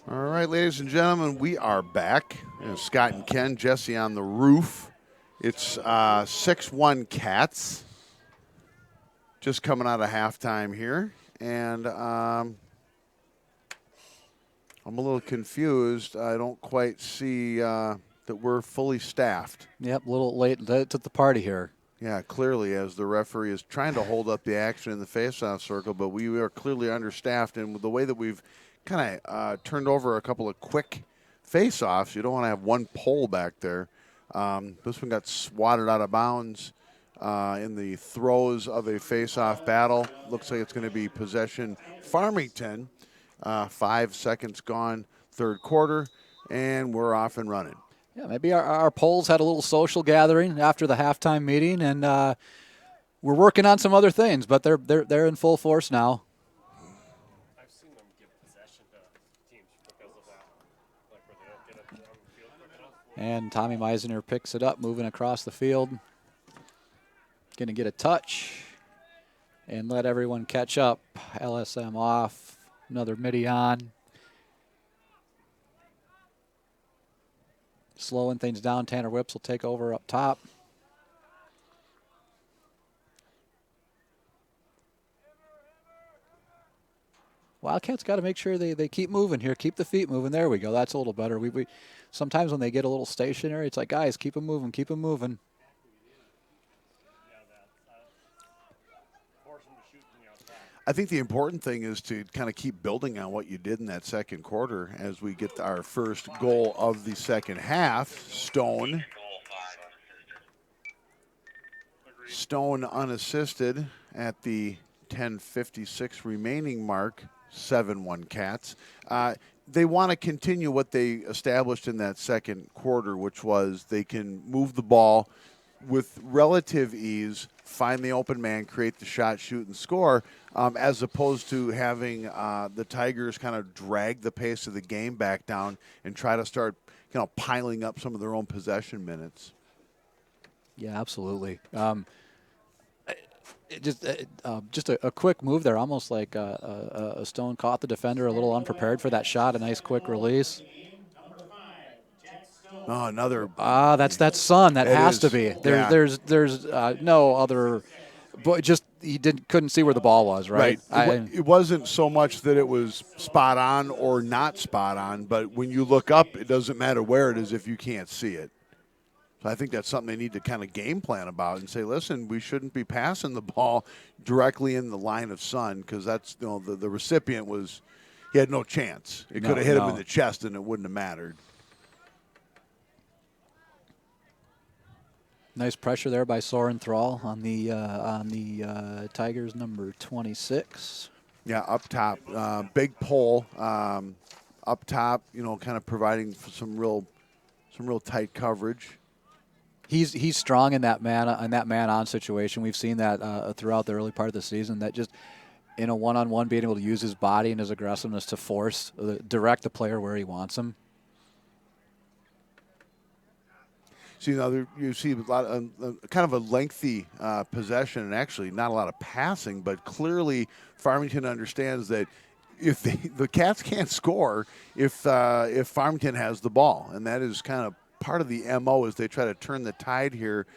All right, ladies and gentlemen, we are back. Scott and Ken, Jesse on the roof. It's 6-1 Cats. Just coming out of halftime here. And I'm a little confused. I don't quite see that we're fully staffed. Yep, a little late to the party here. Yeah, clearly, as the referee is trying to hold up the action in the faceoff circle, but we are clearly understaffed. And with the way that we've kind of turned over a couple of quick faceoffs, you don't want to have one pole back there. This one got swatted out of bounds in the throes of a faceoff battle. Looks like it's going to be possession Farmington. 5 seconds gone, third quarter, and we're off and running. Yeah, maybe our polls had a little social gathering after the halftime meeting, and we're working on some other things, but they're in full force now. I've seen them give possession to teams because of that, like where they don't get it on the field quick enough. And Tommy Meisner picks it up, moving across the field. Going to get a touch and let everyone catch up. LSM off, another midi on. Slowing things down, Tanner Whips will take over up top. Wildcats got to make sure they keep moving here, keep the feet moving. There we go. That's a little better. We sometimes when they get a little stationary, it's like, guys, keep them moving, keep them moving. I think the important thing is to kind of keep building on what you did in that second quarter as we get our first goal of the second half. Stone unassisted at the 10:56 remaining mark, 7-1 Cats. They want to continue what they established in that second quarter, which was they can move the ball with relative ease, find the open man, create the shot, shoot, and score, as opposed to having the Tigers kind of drag the pace of the game back down and try to start, piling up some of their own possession minutes. Yeah, absolutely. Just a quick move there, almost like a Stone caught the defender a little unprepared for that shot. A nice quick release. Oh, another. That's Sun. That has to be. Yeah. There's no other. But just he couldn't see where the ball was. Right. It wasn't so much that it was spot on or not spot on, but when you look up, it doesn't matter where it is if you can't see it. So I think that's something they need to kind of game plan about and say, listen, we shouldn't be passing the ball directly in the line of Sun because that's the recipient he had no chance. It could have hit him in the chest and it wouldn't have mattered. Nice pressure there by Soren Thrall on the Tigers number 26. Yeah, up top, big pull up top. Kind of providing for some real tight coverage. He's strong in that man-on situation. We've seen that throughout the early part of the season. That just in a one-on-one, being able to use his body and his aggressiveness to direct the player where he wants him. See, you see a lot of kind of a lengthy possession, and actually not a lot of passing. But clearly, Farmington understands that if the Cats can't score if Farmington has the ball, and that is kind of part of the MO as they try to turn the tide here.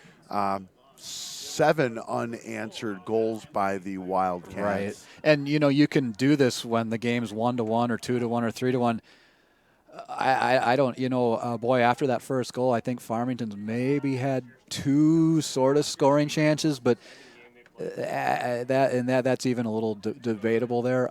7 unanswered goals by the Wildcats. Right, and you can do this when the game's 1-1 or 2-1 or 3-1. I don't, boy, after that first goal, I think Farmington's maybe had 2 sort of scoring chances, but that's even a little debatable there.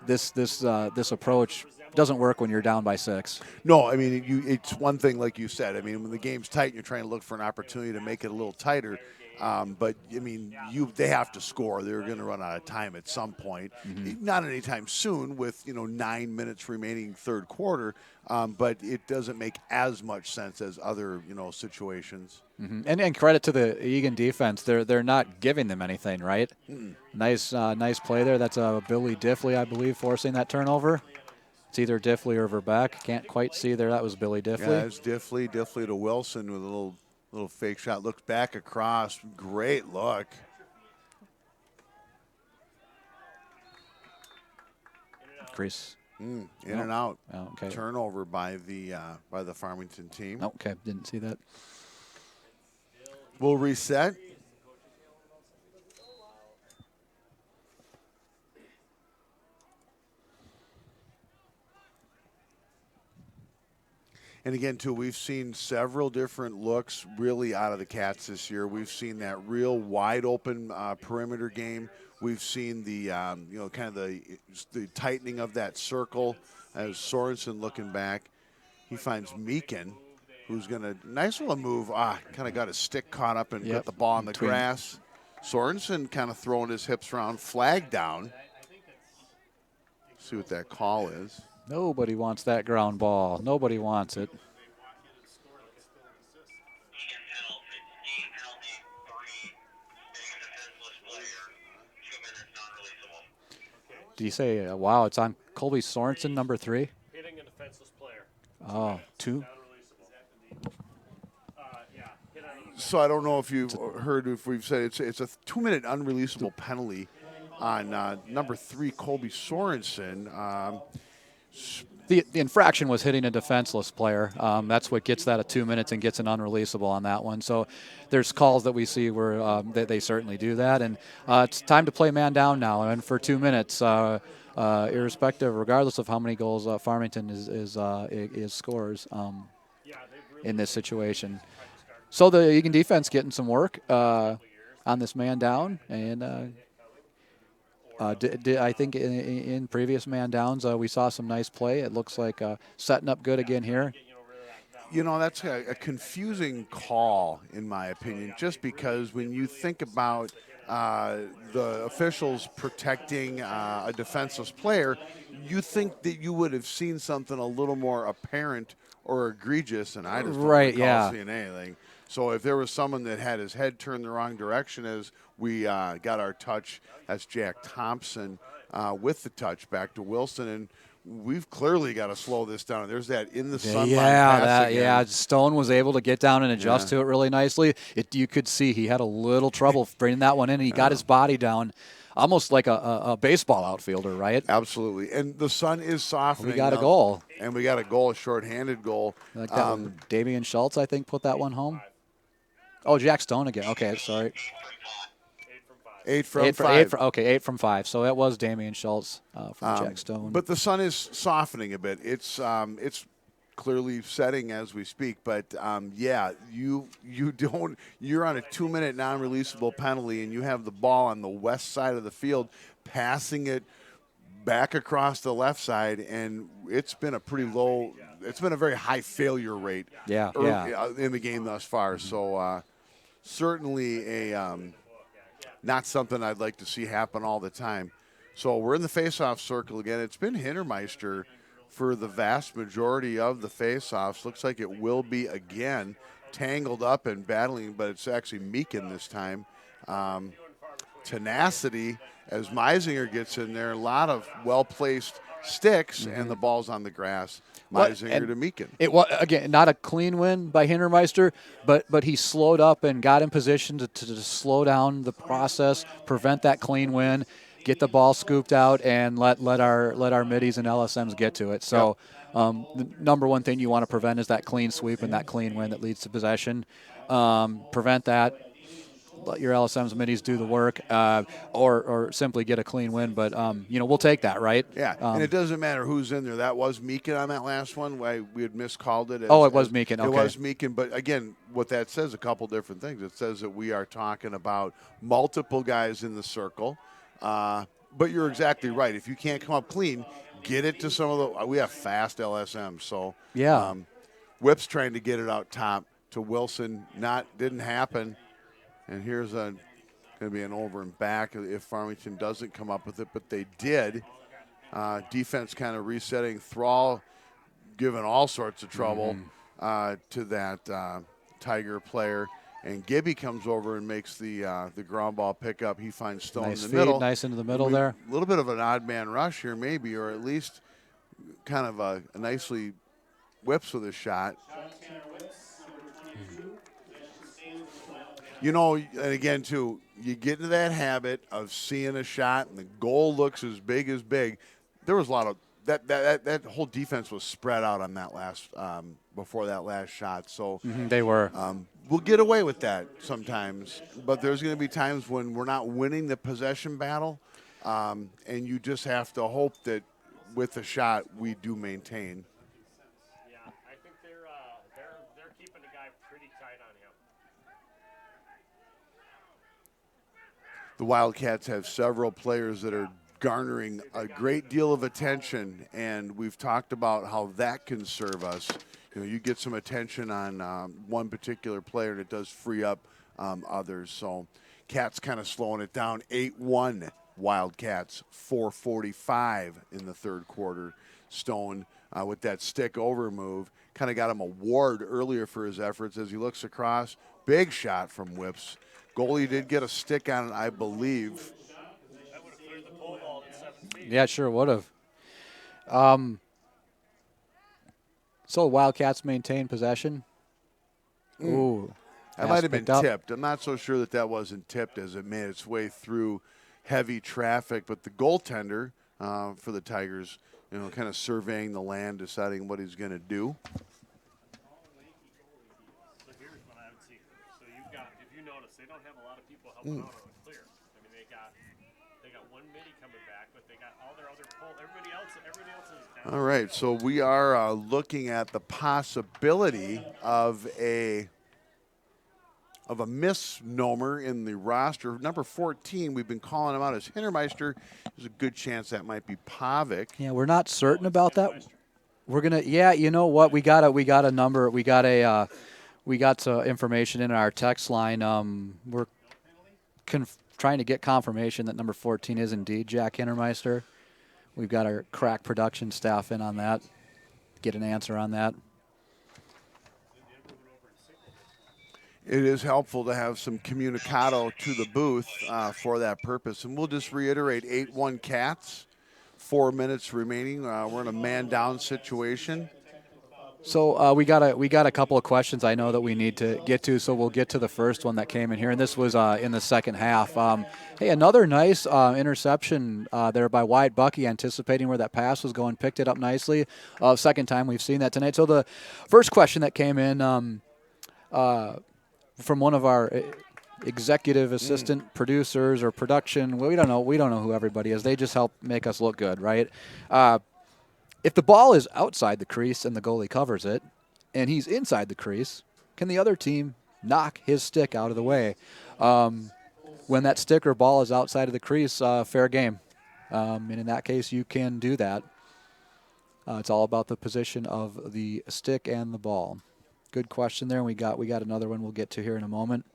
This approach doesn't work when you're down by 6. No, I mean, it's one thing, like you said. I mean, when the game's tight, you're trying to look for an opportunity to make it a little tighter. But, I mean, they have to score. They're going to run out of time at some point. Mm-hmm. Not anytime soon with, 9 minutes remaining third quarter. But it doesn't make as much sense as other, situations. Mm-hmm. And credit to the Eagan defense. They're not giving them anything, right? Mm-mm. Nice play there. That's Billy Diffley, I believe, forcing that turnover. It's either Diffley or Verbeck. Can't quite see there. That was Billy Diffley. Yeah, it's Diffley to Wilson with a little fake shot. Looks back across. Great look. Chris In and out. Oh, okay. Turnover by the Farmington team. Okay, didn't see that. We'll reset. And again, too, we've seen several different looks really out of the Cats this year. We've seen that real wide open perimeter game. We've seen the kind of the tightening of that circle as Sorensen looking back. He finds Meekin, who's going to nice little move. Kind of got his stick caught up and got the ball on the grass. Sorensen kind of throwing his hips around, flag down. See what that call is. Nobody wants that ground ball. Nobody wants it. Do you say, wow, it's on Colby Sorensen, number 3? Hitting a defenseless player. Oh, 2? So I don't know if you've heard, if we've said it's a 2-minute unreleasable penalty on number 3, Colby Sorensen. The infraction was hitting a defenseless player. That's what gets that at 2 minutes and gets an unreleasable on that one. So there's calls that we see where they certainly do that. And it's time to play man down now. And for 2 minutes, irrespective, regardless of how many goals Farmington is scores in this situation. So the Eagan defense getting some work on this man down. And I think in previous man downs we saw some nice play. It looks like setting up good again here. You know, that's a confusing call, in my opinion, just because when you think about the officials protecting a defenseless player, you think that you would have seen something a little more apparent or egregious, and I just don't recall seeing anything. So if there was someone that had his head turned the wrong direction as we got our touch, that's Jack Thompson with the touch back to Wilson, and we've clearly got to slow this down. There's that in the sunlight pass again. Stone was able to get down and adjust to it really nicely. You could see he had a little trouble bringing that one in, and he got his body down almost like a baseball outfielder, right? Absolutely. And the sun is softening. We got a goal. And we got a goal, a shorthanded goal. Like that one, Damian Schultz, I think, put that one home. Oh, Jack Stone again. Okay, sorry. 8 from 5. 8 from 5. So that was Damian Schultz from Jack Stone. But the sun is softening a bit. It's clearly setting as we speak. But you're on a 2-minute non-releasable penalty, and you have the ball on the west side of the field, passing it back across the left side, and it's been a pretty low. It's been a very high failure rate. In the game thus far. So certainly not something I'd like to see happen all the time. So we're in the face-off circle again. It's been Hintermeister for the vast majority of the face-offs. Looks like it will be again tangled up and battling, but it's actually Meekin this time. Tenacity as Meisinger gets in there. A lot of well-placed sticks, and the ball's on the grass. Meisinger to Meekin. It was, again, not a clean win by Hintermeister, but he slowed up and got in position to slow down the process, prevent that clean win, get the ball scooped out, and let our middies and LSMs get to it. So the number one thing you want to prevent is that clean sweep and that clean win that leads to possession. Prevent that. Let your LSMs and middies do the work, or simply get a clean win. But we'll take that, right? Yeah, and it doesn't matter who's in there. That was Meekin on that last one. We had miscalled it. It was Meekin. Okay. It was Meekin. But again, what that says a couple different things. It says that we are talking about multiple guys in the circle. But you're exactly right. If you can't come up clean, get it to some of the. We have fast LSMs, so Whip's trying to get it out top to Wilson. Didn't happen. And here's going to be an over and back if Farmington doesn't come up with it, but they did. Defense kind of resetting. Thrall giving all sorts of trouble to that Tiger player. And Gibby comes over and makes the ground ball pickup. He finds Stone in the middle. Nice into the middle there. A little bit of an odd man rush here maybe, or at least kind of a nicely whips with a shot. And again, too, you get into that habit of seeing a shot and the goal looks as big as big. There was a lot of that whole defense was spread out on that last before that last shot. So They were. we'll get away with that sometimes, but there's going to be times when we're not winning the possession battle, and you just have to hope that with the shot we do maintain. Yeah, I think they're keeping the guy pretty tight on him. The Wildcats have several players that are garnering a great deal of attention, and we've talked about how that can serve us. You know, you get some attention on one particular player, and it does free up others. So Cats kind of slowing it down. 8-1 Wildcats, 4:45 in the third quarter. Stone with that stick over move kind of got him a ward earlier for his efforts as he looks across. Big shot from Whips. Goalie did get a stick on it, I believe. That would have cleared the pole vault at 7 feet. Yeah, sure would have. So Wildcats maintain possession. Ooh. That pass might have been picked up. tipped. I'm not so sure that wasn't tipped as it made its way through heavy traffic. But the goaltender for the Tigers, you know, kind of surveying the land, deciding what he's going to do. So here's what I would see. So you've got, if you notice, they don't have a lot of people helping out on the clear. I mean, they got one midi coming back, but they got all their other pull. Everybody else is down. All right, so we are looking at the possibility of a misnomer in the roster. Number 14, we've been calling him out as Hintermeister. There's a good chance that might be Pavic. Yeah, we're not certain about that. We're gonna. Yeah, you know what? We got a number. We got information in our text line. We're trying to get confirmation that number 14 is indeed Jack Hintermeister. We've got our crack production staff in on that. Get an answer on that. It is helpful to have some communicado to the booth for that purpose. And we'll just reiterate, 8-1 Cats, 4 minutes remaining. We're in a man-down situation. So we got a couple of questions I know that we need to get to, so we'll get to the first one that came in here, and this was in the second half. Hey, another nice interception there by Wyatt Bucky, anticipating where that pass was going, picked it up nicely. Second time we've seen that tonight. So the first question that came in from one of our executive assistant producers or production, well, we don't know who everybody is. They just help make us look good, right? If the ball is outside the crease and the goalie covers it, and he's inside the crease, can the other team knock his stick out of the way? When that stick or ball is outside of the crease, fair game. And in that case, you can do that. It's all about the position of the stick and the ball. Good question there. We got another one we'll get to here in a moment.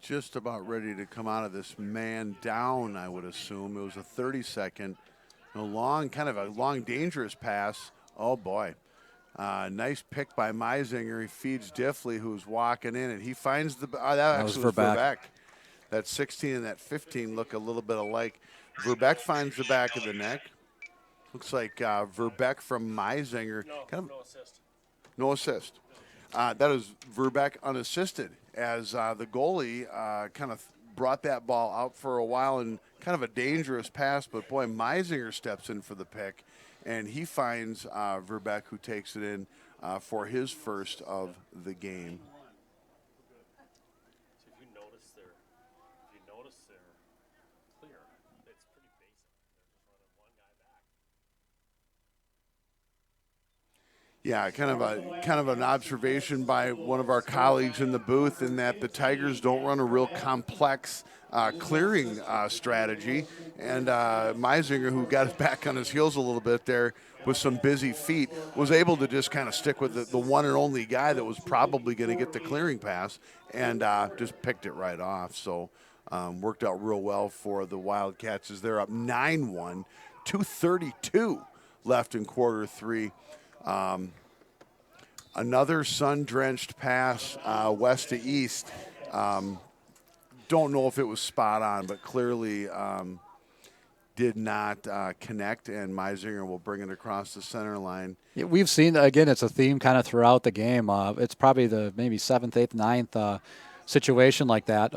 Just about ready to come out of this man down, I would assume. It was a 30-second. A long, dangerous pass. Oh, boy. Nice pick by Meisinger. He feeds Diffley, who's walking in, and he finds that actually was Verbeck. That 16 and that 15 look a little bit alike. Verbeck finds the back of the neck. Looks like Verbeck from Meisinger. No assist. No assist. That is Verbeck unassisted as the goalie kind of brought that ball out for a while and kind of a dangerous pass, but boy, Meisinger steps in for the pick, and he finds Verbeck, who takes it in for his first of the game. So if you notice they're clear, it's pretty basic. They're just running one guy back. Yeah, kind of an observation by one of our colleagues in the booth in that the Tigers don't run a real complex clearing strategy, and Meisinger, who got back on his heels a little bit there with some busy feet, was able to just kind of stick with the one and only guy that was probably going to get the clearing pass, and just picked it right off. So worked out real well for the Wildcats as they're up 9-1, 2:32 left in quarter three. Another sun-drenched pass west to east. Don't know if it was spot on, but clearly did not connect, and Meisinger will bring it across the center line. Yeah, we've seen, again, it's a theme kind of throughout the game. It's probably the maybe 7th, 8th, 9th situation like that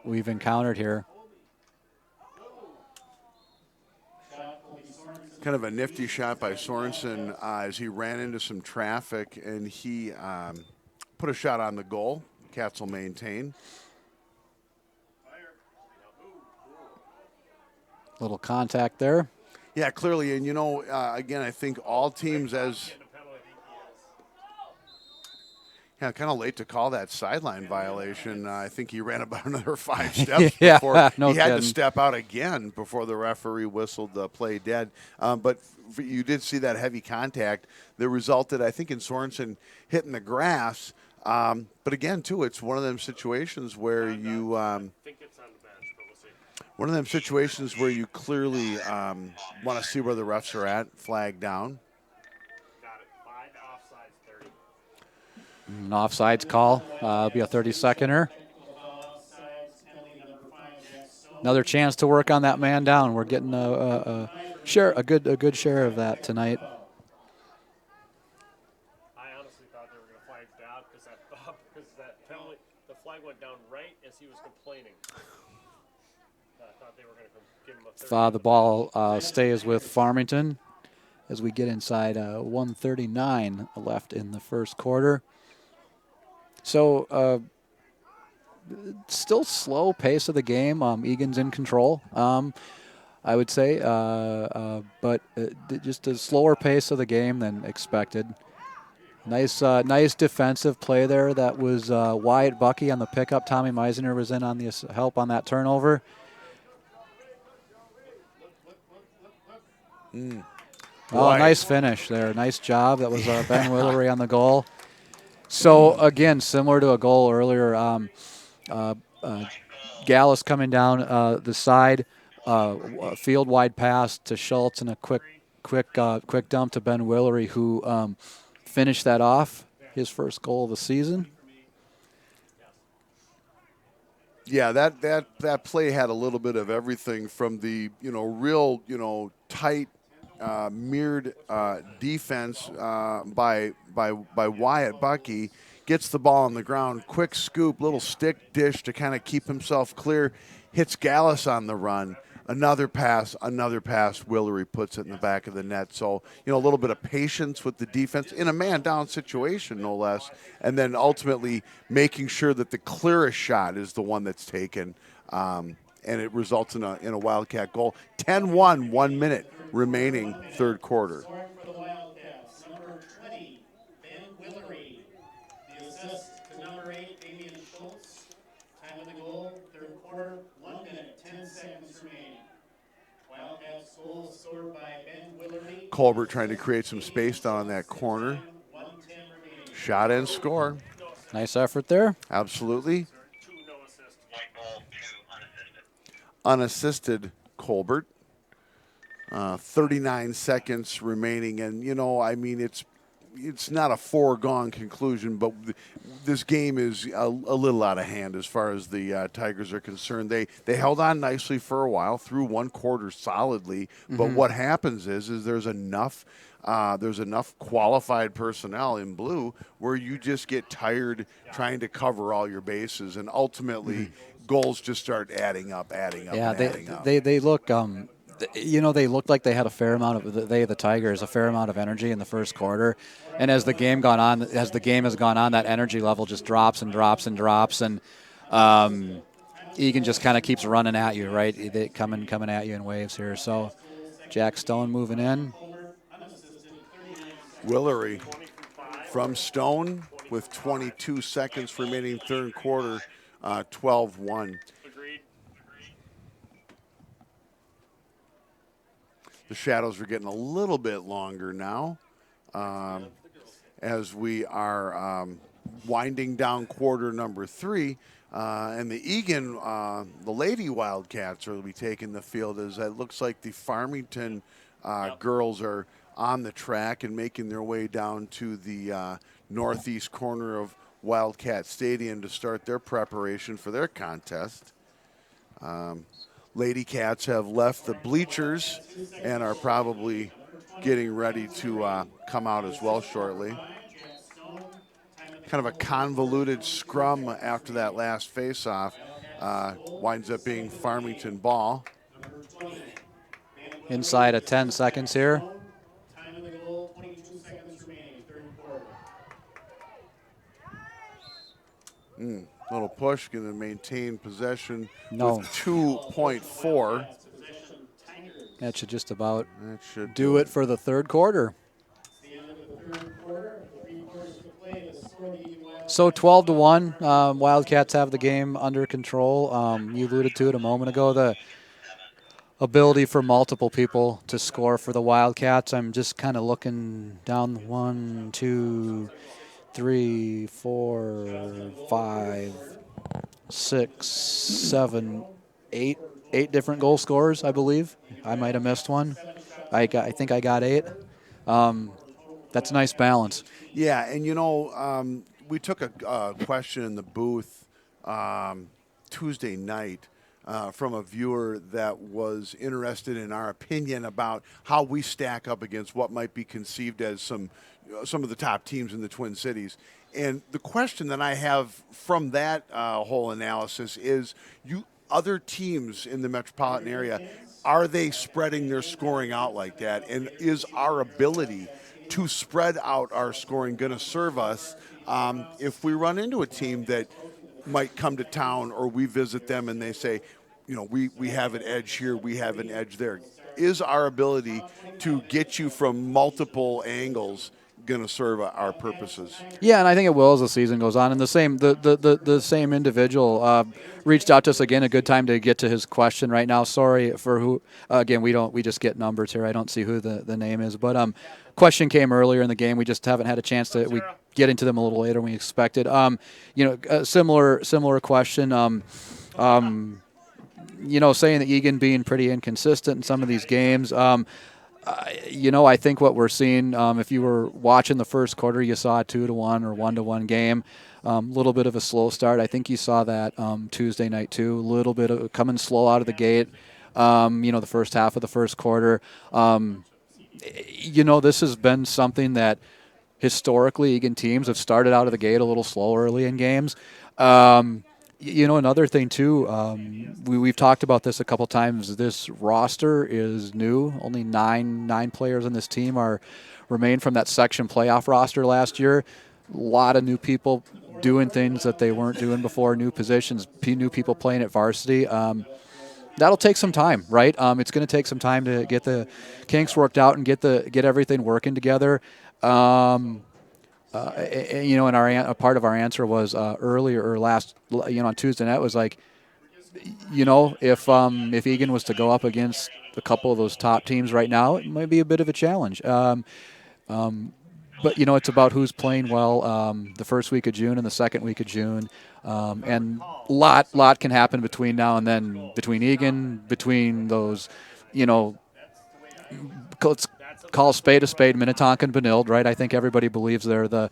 we've encountered here. Shot will be Sorensen Kind of a nifty shot by Sorensen as he ran into some traffic, and he put a shot on the goal. Cats will maintain. Little contact there. Yeah, clearly, and again, I think all teams kind of late to call that sideline violation. I think he ran about another 5 steps Yeah, before no he had to kidding. step out again before the referee whistled the play dead. But you did see that heavy contact that resulted, I think, in Sorensen hitting the grass. But again, too, it's one of them situations where you think it's on the bench, but we'll see. one of them situations where you clearly want to see where the refs are at. Flag down. Got it. 5 offsides, 30. An offsides call. It'll be a 30-seconder. Another chance to work on that man down. We're getting a good share of that tonight. I honestly thought they were going to flag down because that penalty, the flag went down right as he was complaining. I thought they were going to give him a 30. The ball stays with Farmington as we get inside 1:39 left in the first quarter. So still slow pace of the game. Egan's in control, I would say, but just a slower pace of the game than expected. Nice defensive play there. That was Wyatt Bucky on the pickup. Tommy Meisner was in on the help on that turnover. Oh, nice finish there. Nice job. That was Ben Willery on the goal. So, again, similar to a goal earlier, Gallus coming down the side, field wide pass to Schultz, and a quick dump to Ben Willery, who finished that off, his first goal of the season. Yeah, that play had a little bit of everything from the real tight mirrored defense by Wyatt Bucky. Gets the ball on the ground, quick scoop, little stick dish to kind of keep himself clear. Hits Gallus on the run. Another pass. Willery puts it in the back of the net. So, a little bit of patience with the defense in a man-down situation, no less. And then ultimately making sure that the clearest shot is the one that's taken. And it results in a Wildcat goal. 10-1, 1 minute remaining third quarter. Scoring for the Wildcats, number 20, Ben Willery. The assist to number 8, Damian Schultz. Time of the goal, third quarter, 1 minute, 10 seconds remaining. Wildcats goal scored by Ben Willery. Colbert trying to create some space down on that corner. 1:10 remaining. Shot and score. Nice effort there. Absolutely. 2 no assists. Unassisted Colbert. 39 seconds remaining, and it's not a foregone conclusion, but this game is a little out of hand as far as the Tigers are concerned. They held on nicely for a while, through one quarter solidly, but what happens is there's enough qualified personnel in blue where you just get tired trying to cover all your bases, and ultimately goals just start adding up. Yeah, adding up. they look they looked like they had a fair amount of the Tigers a fair amount of energy in the first quarter, and as the game has gone on, that energy level just drops and drops and drops, and Eagan just kind of keeps running at you, right? They coming at you in waves here. So Jack Stone moving in. Willery from Stone with 22 seconds remaining third quarter, 12-1. Agreed. The shadows are getting a little bit longer now as we are winding down quarter number 3. And the Eagan, the Lady Wildcats will be taking the field as it looks like the Farmington girls are on the track and making their way down to the northeast corner of Wildcat Stadium to start their preparation for their contest. Lady Cats have left the bleachers and are probably getting ready to come out as well shortly. Kind of a convoluted scrum after that last face-off. Winds up being Farmington ball. inside of 10 seconds here. Time of the goal, 22 seconds remaining, third quarter. Little push, going to maintain possession No. with 2.4. Possession, Tigers. That should just about That should do it for the third quarter. It's the end of the third quarter. 3 quarters to play. The score, the Wildcats. So 12-1, Wildcats have the game under control. You alluded to it a moment ago, the ability for multiple people to score for the Wildcats. I'm just kind of looking down 1, 2, 3, 4, 5, 6, 7, 8. 8 different goal scorers, I believe. I might have missed one. I think I got 8. That's a nice balance. Yeah, and we took a question in the booth Tuesday night from a viewer that was interested in our opinion about how we stack up against what might be conceived as some of the top teams in the Twin Cities. And the question that I have from that whole analysis is, other teams in the metropolitan area, are they spreading their scoring out like that? And is our ability to spread out our scoring going to serve us if we run into a team that might come to town or we visit them and they say, we have an edge here, we have an edge there? Is our ability to get you from multiple angles going to serve our purposes? Yeah, and I think it will as the season goes on. And the same individual reached out to us again. A good time to get to his question right now. Sorry for who. Again, we just get numbers here. I don't see who the name is, but question came earlier in the game. We just haven't had a chance to. We get into them a little later than we expected. A similar question. Saying that Eagan being pretty inconsistent in some of these games. I think what we're seeing, if you were watching the first quarter, you saw a 2-1 or 1-1 game. A little bit of a slow start. I think you saw that Tuesday night too. A little bit of coming slow out of the gate. The first half of the first quarter. This has been something that historically Eagan teams have started out of the gate a little slow early in games. Another thing too, we've talked about this a couple times. This roster is new. Only nine players on this team remain from that section playoff roster last year. A lot of new people doing things that they weren't doing before. New positions, new people playing at varsity. That'll take some time, right? It's going to take some time to get the kinks worked out and get everything working together. And a part of our answer was earlier or last, on Tuesday night was like, if Eagan was to go up against a couple of those top teams right now, it might be a bit of a challenge. But it's about who's playing well the first week of June and the second week of June, and lot can happen between now and then, between Eagan, between those, let's call a spade, Minnetonka and Benilde, right? I think everybody believes they're the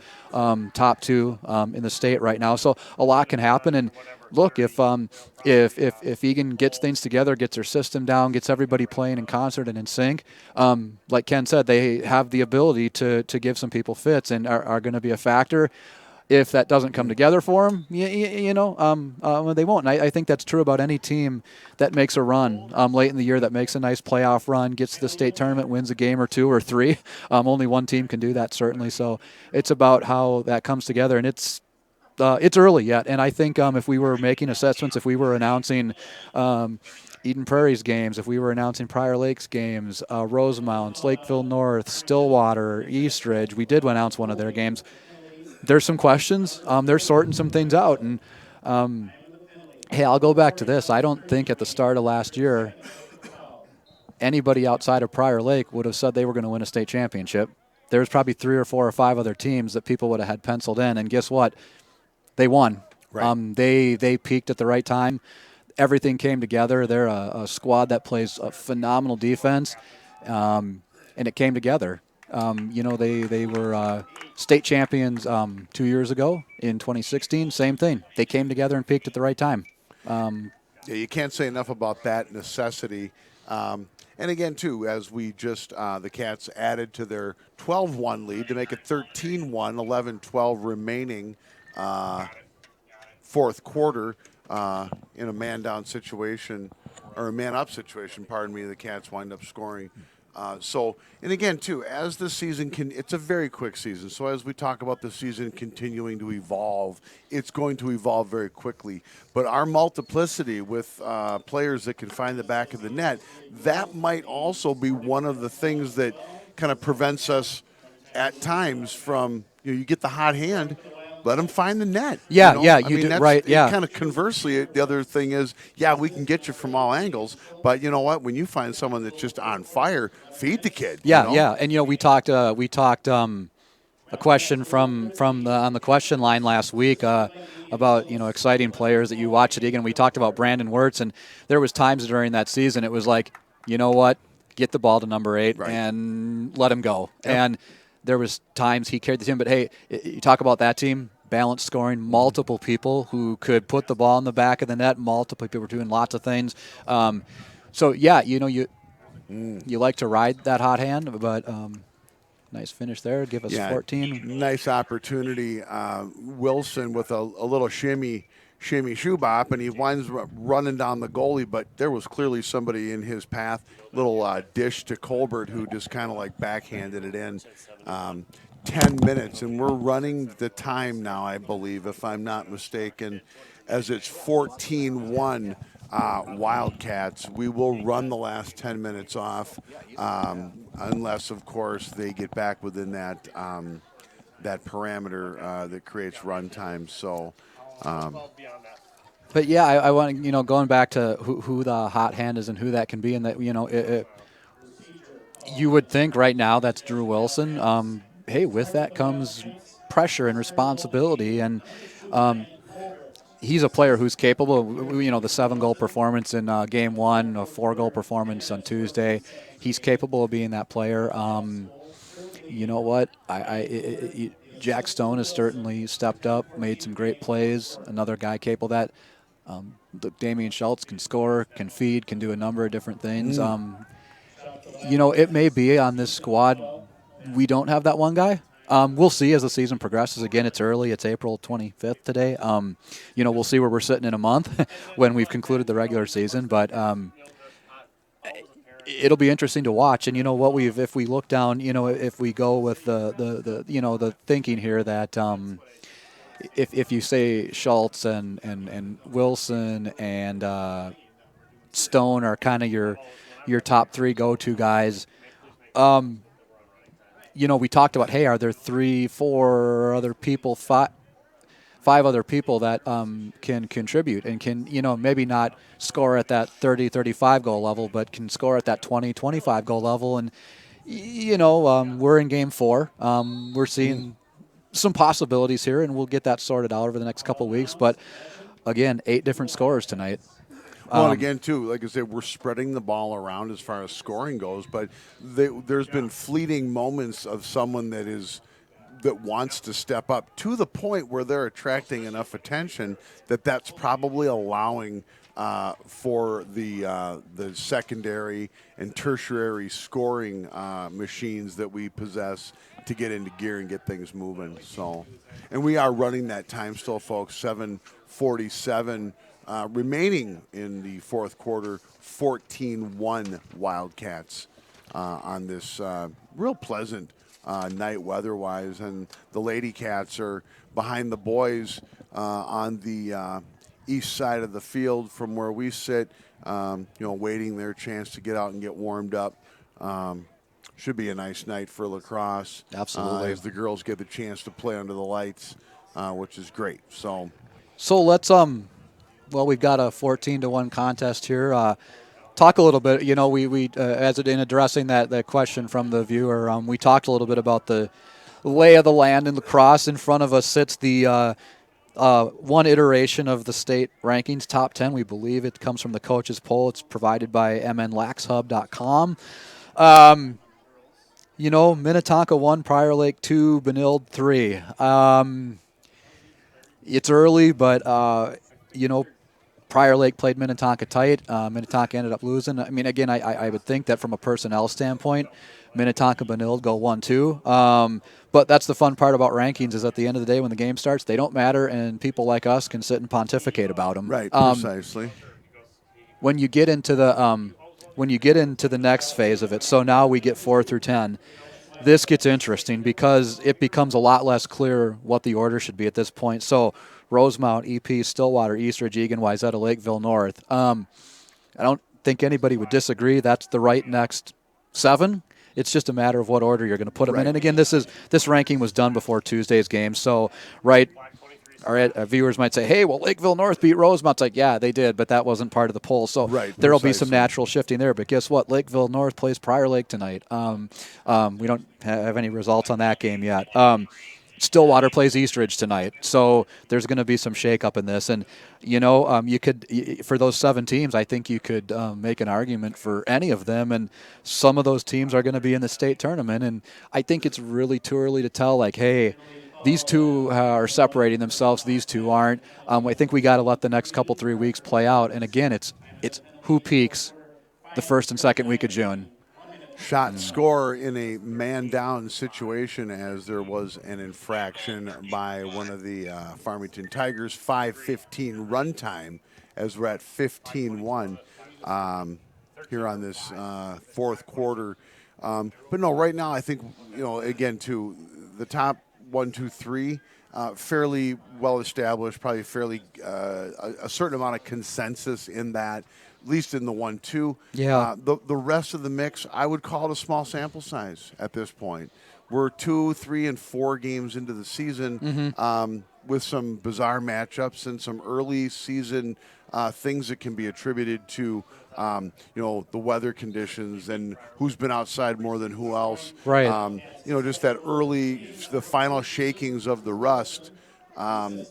top two in the state right now. So a lot can happen. And look, if Eagan gets things together, gets their system down, gets everybody playing in concert and in sync, like Ken said, they have the ability to give some people fits and are going to be a factor. If that doesn't come together for them, they won't. And I think that's true about any team that makes a run late in the year, that makes a nice playoff run, gets to the state tournament, wins a game or two or three. Only one team can do that, certainly. So it's about how that comes together, and it's early yet. And I think if we were making assessments, if we were announcing Eden Prairie's games, if we were announcing Prior Lakes games, Rosemounts, Lakeville North, Stillwater, Eastridge, we did announce one of their games. There's some questions. They're sorting some things out. And, hey, I'll go back to this. I don't think at the start of last year anybody outside of Prior Lake would have said they were going to win a state championship. There was probably 3 or 4 or 5 other teams that people would have had penciled in. And guess what? They won. Right. They peaked at the right time. Everything came together. They're a squad that plays a phenomenal defense, and it came together. They were state champions 2 years ago in 2016. Same thing. They came together and peaked at the right time. You can't say enough about that necessity. And again, too, as we just the Cats added to their 12-1 lead to make it 13-1, 11-12 remaining fourth quarter in a man-down situation or a man-up situation, pardon me, the Cats wind up scoring. And again, too, as the season it's a very quick season. So as we talk about the season continuing to evolve, it's going to evolve very quickly. But our multiplicity with players that can find the back of the net, that might also be one of the things that kind of prevents us at times from, you get the hot hand, let them find the net. Yeah, you know? yeah, I you mean, do, that's, right, yeah. Kind of conversely, the other thing is, we can get you from all angles, but you know what? When you find someone that's just on fire, feed the kid. Yeah, yeah, and we talked a question from on the question line last week about exciting players that you watch at Eagan. We talked about Brandon Wirtz, and there was times during that season it was like, you know what, get the ball to number 8 and let him go. Yep. And there was times he carried the team, but hey, you talk about that team. Balanced scoring, multiple people who could put the ball in the back of the net. Multiple people were doing lots of things. So yeah, you like to ride that hot hand, but nice finish there. Give us 14. Nice opportunity. Wilson with a little shimmy shoe bop, and he winds up running down the goalie, but there was clearly somebody in his path. Little dish to Colbert, who just kind of like backhanded it in. 10 minutes, and we're running the time now, I believe, if I'm not mistaken, as it's 14-1 Wildcats. We will run the last 10 minutes off, unless, of course, they get back within that that parameter that creates run time. So, but yeah, I want going back to who the hot hand is and who that can be, and that you would think right now that's Drew Wilson. Hey, with that comes pressure and responsibility, and he's a player who's capable. The 7-goal performance in Game 1, a 4-goal performance on Tuesday. He's capable of being that player. You know what? Jack Stone has certainly stepped up, made some great plays. Another guy capable of that. Damian Schultz can score, can feed, can do a number of different things. It may be on this squad we don't have that one guy. We'll see as the season progresses. Again, it's early. It's April 25th today. We'll see where we're sitting in a month when we've concluded the regular season. But it'll be interesting to watch. And if we look down, if we go with the thinking here that if you say Schultz and Wilson and Stone are kind of your top 3 go-to guys. We talked about, hey, are there 3, 4 other people, 5 other people that can contribute and can, maybe not score at that 30, 35 goal level, but can score at that 20, 25 goal level. And, we're in Game 4. We're seeing some possibilities here, and we'll get that sorted out over the next couple of weeks. But, again, 8 different scorers tonight. Well, and again, too, like I said, we're spreading the ball around as far as scoring goes, but there's been fleeting moments of someone that wants to step up to the point where they're attracting enough attention that's probably allowing for the secondary and tertiary scoring machines that we possess to get into gear and get things moving. So, and we are running that time still, folks. 7:47. Remaining in the fourth quarter, 14-1 Wildcats on this real pleasant night weather-wise. And the Lady Cats are behind the boys on the east side of the field from where we sit, waiting their chance to get out and get warmed up. Should be a nice night for lacrosse. Absolutely. As the girls get the chance to play under the lights, which is great. So let's well, we've got a 14-1 contest here. Talk a little bit. We as in addressing that question from the viewer, we talked a little bit about the lay of the land in lacrosse. In front of us sits the one iteration of the state rankings, top 10. We believe it comes from the coaches poll. It's provided by mnlaxhub.com. Minnetonka 1, Prior Lake 2, Benilde 3. It's early, but Prior Lake played Minnetonka tight. Minnetonka ended up losing. I mean, again, I would think that from a personnel standpoint, Minnetonka Benilde go 1-2. But that's the fun part about rankings is at the end of the day when the game starts, they don't matter, and people like us can sit and pontificate about them. Right, precisely. when you get into the next phase of it, so now we get 4 through 10. This gets interesting because it becomes a lot less clear what the order should be at this point. So Rosemount, EP, Stillwater, Eastridge, Eagan, Wayzata, Lakeville, North. I don't think anybody would disagree. That's the right next 7. It's just a matter of what order you're going to put them in. And again, this ranking was done before Tuesday's game. So, right, our viewers might say, hey, well, Lakeville North beat Rosemount. It's like, yeah, they did, but that wasn't part of the poll. So there will be some natural shifting there. But guess what? Lakeville North plays Prior Lake tonight. We don't have any results on that game yet. Stillwater plays Eastridge tonight, so there's going to be some shakeup in this. And you could, for those 7 teams, I think you could make an argument for any of them. And some of those teams are going to be in the state tournament. And I think it's really too early to tell. Like, hey, these 2 are separating themselves; these 2 aren't. I think we got to let the next 3 weeks play out. And again, it's who peaks the first and second week of June. Shot and score in a man-down situation as there was an infraction by one of the Farmington Tigers. 5:15 run time as we're at 15-1 here on this fourth quarter. But no, right now I think, again, to the top 1, 2, 3, fairly well established, probably fairly a certain amount of consensus in that. At least in the 1-2. Yeah. The rest of the mix, I would call it a small sample size at this point. We're 2, 3, and 4 games into the season with some bizarre matchups and some early season things that can be attributed to, the weather conditions and who's been outside more than who else. Right. Just that the final shakings of the rust.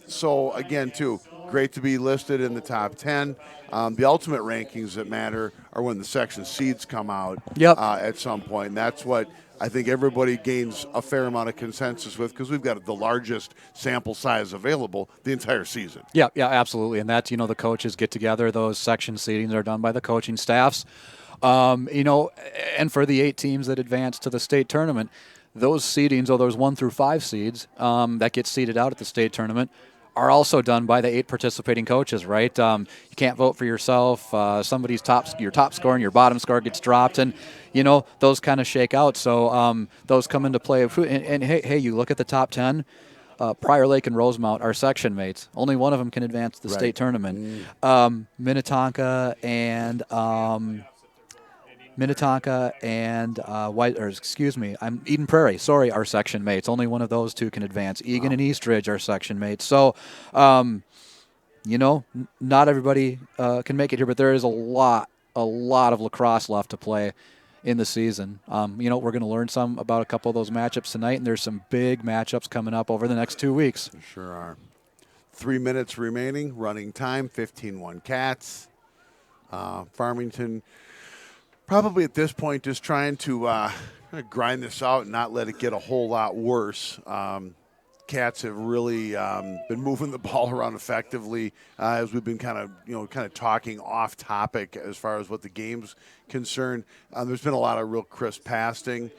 So, again, too, great to be listed in the top 10. The ultimate rankings that matter are when the section seeds come out at some point. And that's what I think everybody gains a fair amount of consensus with because we've got the largest sample size available the entire season. Yeah, absolutely. And that's, the coaches get together. Those section seedings are done by the coaching staffs. And for the 8 teams that advance to the state tournament, those seedings, or those 1 through 5 seeds that get seeded out at the state tournament, are also done by the 8 participating coaches, right? You can't vote for yourself. Somebody's your top score and your bottom score gets dropped, and those kind of shake out. So those come into play. And hey, you look at the top 10. Prior Lake and Rosemount are section mates. Only one of them can advance to the state tournament. Minnetonka and Eden Prairie, are section mates. Only one of those 2 can advance. Eagan and Eastridge are section mates. So, not everybody can make it here, but there is a lot of lacrosse left to play in the season. We're going to learn some about a couple of those matchups tonight, and there's some big matchups coming up over the next 2 weeks. There sure are. 3 minutes remaining, running time, 15-1 Cats. Farmington probably at this point just trying to grind this out and not let it get a whole lot worse. Cats have really been moving the ball around effectively as we've been kind of talking off topic as far as what the game's concerned. There's been a lot of real crisp passing.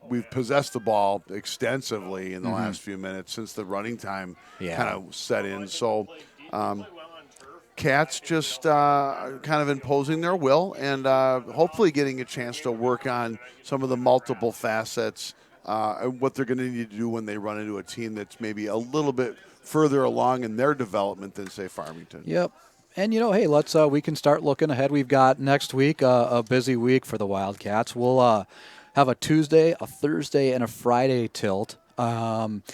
We've possessed the ball extensively in the last few minutes since the running time kind of set in. So Cats just kind of imposing their will and hopefully getting a chance to work on some of the multiple facets, what they're going to need to do when they run into a team that's maybe a little bit further along in their development than, say, Farmington. Yep. And, hey, we can start looking ahead. We've got next week a busy week for the Wildcats. We'll have a Tuesday, a Thursday, and a Friday tilt. One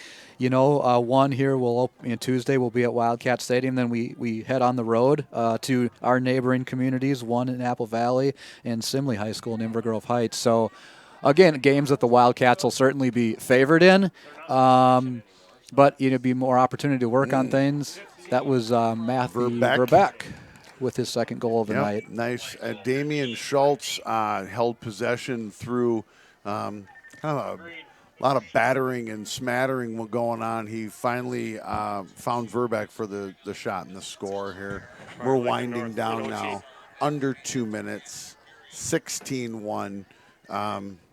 here Tuesday we'll be at Wildcat Stadium. Then we head on the road to our neighboring communities, one in Apple Valley and Simley High School in Inver Grove Heights. So, again, games that the Wildcats will certainly be favored in, but be more opportunity to work on things. That was Matthew Verbeck with his second goal of the night. Nice. Damian Schultz held possession through kind of a lot of battering and smattering going on. He finally found Verbeck for the shot and the score here. We're winding down now. Under 2 minutes, 16-1.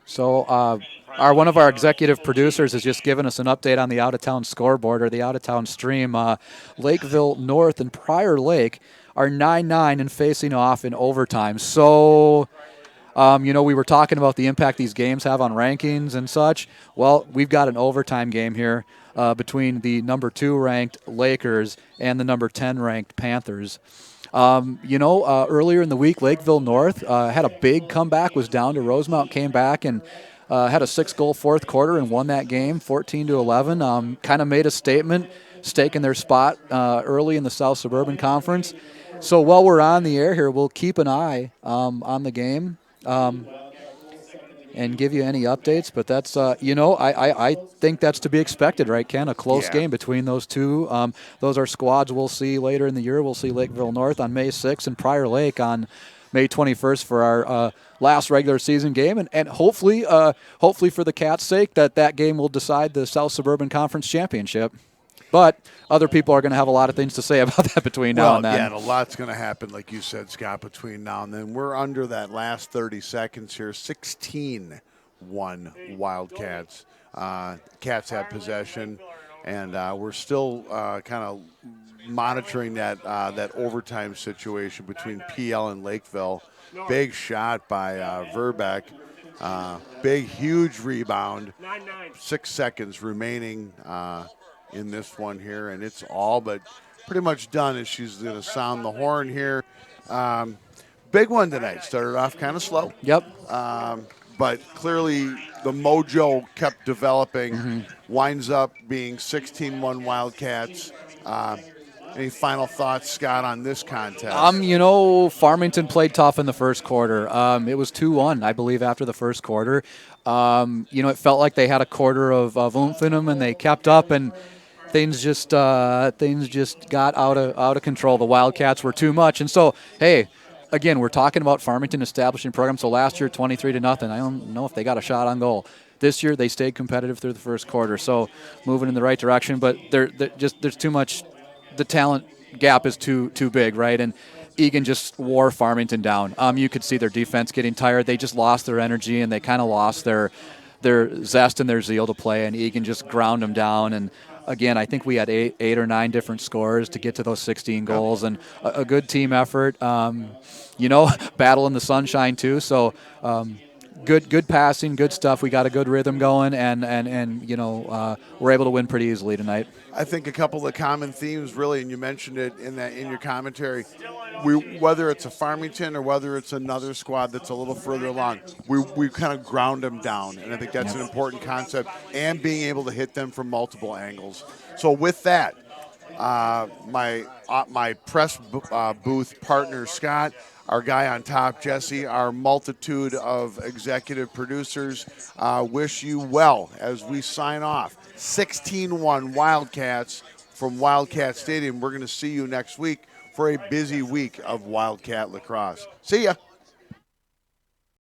So one of our executive producers has just given us an update on the out-of-town scoreboard or the out-of-town stream. Lakeville North and Prior Lake are 9-9 and facing off in overtime. So, we were talking about the impact these games have on rankings and such. Well, we've got an overtime game here between the number 2 ranked Lakers and the number 10 ranked Panthers. Earlier in the week, Lakeville North had a big comeback, was down to Rosemount, came back and had a 6-goal fourth quarter and won that game 14-11. Kind of made a statement, staking their spot early in the South Suburban Conference. So while we're on the air here, we'll keep an eye on the game and give you any updates. But that's, I think that's to be expected, right, Ken? A close game between those two. Those are squads we'll see later in the year. We'll see Lakeville North on May 6th and Prior Lake on May 21st for our last regular season game. And hopefully for the Cats' sake, that game will decide the South Suburban Conference Championship. But other people are going to have a lot of things to say about that between now and then. Yeah, and a lot's going to happen, like you said, Scott, between now and then. We're under that last 30 seconds here. 16-1 Wildcats. Cats have possession, and we're still kind of monitoring that overtime situation between PL and Lakeville. Big shot by Verbeck. Big, huge rebound. 6 seconds remaining in this one here, and it's all but pretty much done as she's going to sound the horn here. Big one tonight. Started off kind of slow. Yep. But clearly the mojo kept developing. Winds up being 16-1 Wildcats. Any final thoughts, Scott, on this contest? Farmington played tough in the first quarter. It was 2-1, I believe, after the first quarter. It felt like they had a quarter of oomph in them, and they kept up, and things just got out of control. The Wildcats were too much, and so hey. Again, we're talking about Farmington establishing programs. So last year, 23-0. I don't know if they got a shot on goal. This year, they stayed competitive through the first quarter. So moving in the right direction, but there's too much. The talent gap is too big, right? And Eagan just wore Farmington down. You could see their defense getting tired. They just lost their energy, and they kind of lost their zest and their zeal to play. And Eagan just ground them down. And again, I think we had eight or nine different scores to get to those 16 goals, and a good team effort. Battle in the sunshine too. So good passing, good stuff. We got a good rhythm going, and we're able to win pretty easily tonight. I think a couple of the common themes, really, and you mentioned it in your commentary. Whether it's a Farmington or whether it's another squad that's a little further along, we kind of ground them down, and I think that's an important concept, and being able to hit them from multiple angles. So with that, my press booth partner Scott, our guy on top Jesse, our multitude of executive producers, wish you well as we sign off. 16-1 Wildcats from Wildcat Stadium. We're going to see you next week for a busy week of Wildcat lacrosse. See ya.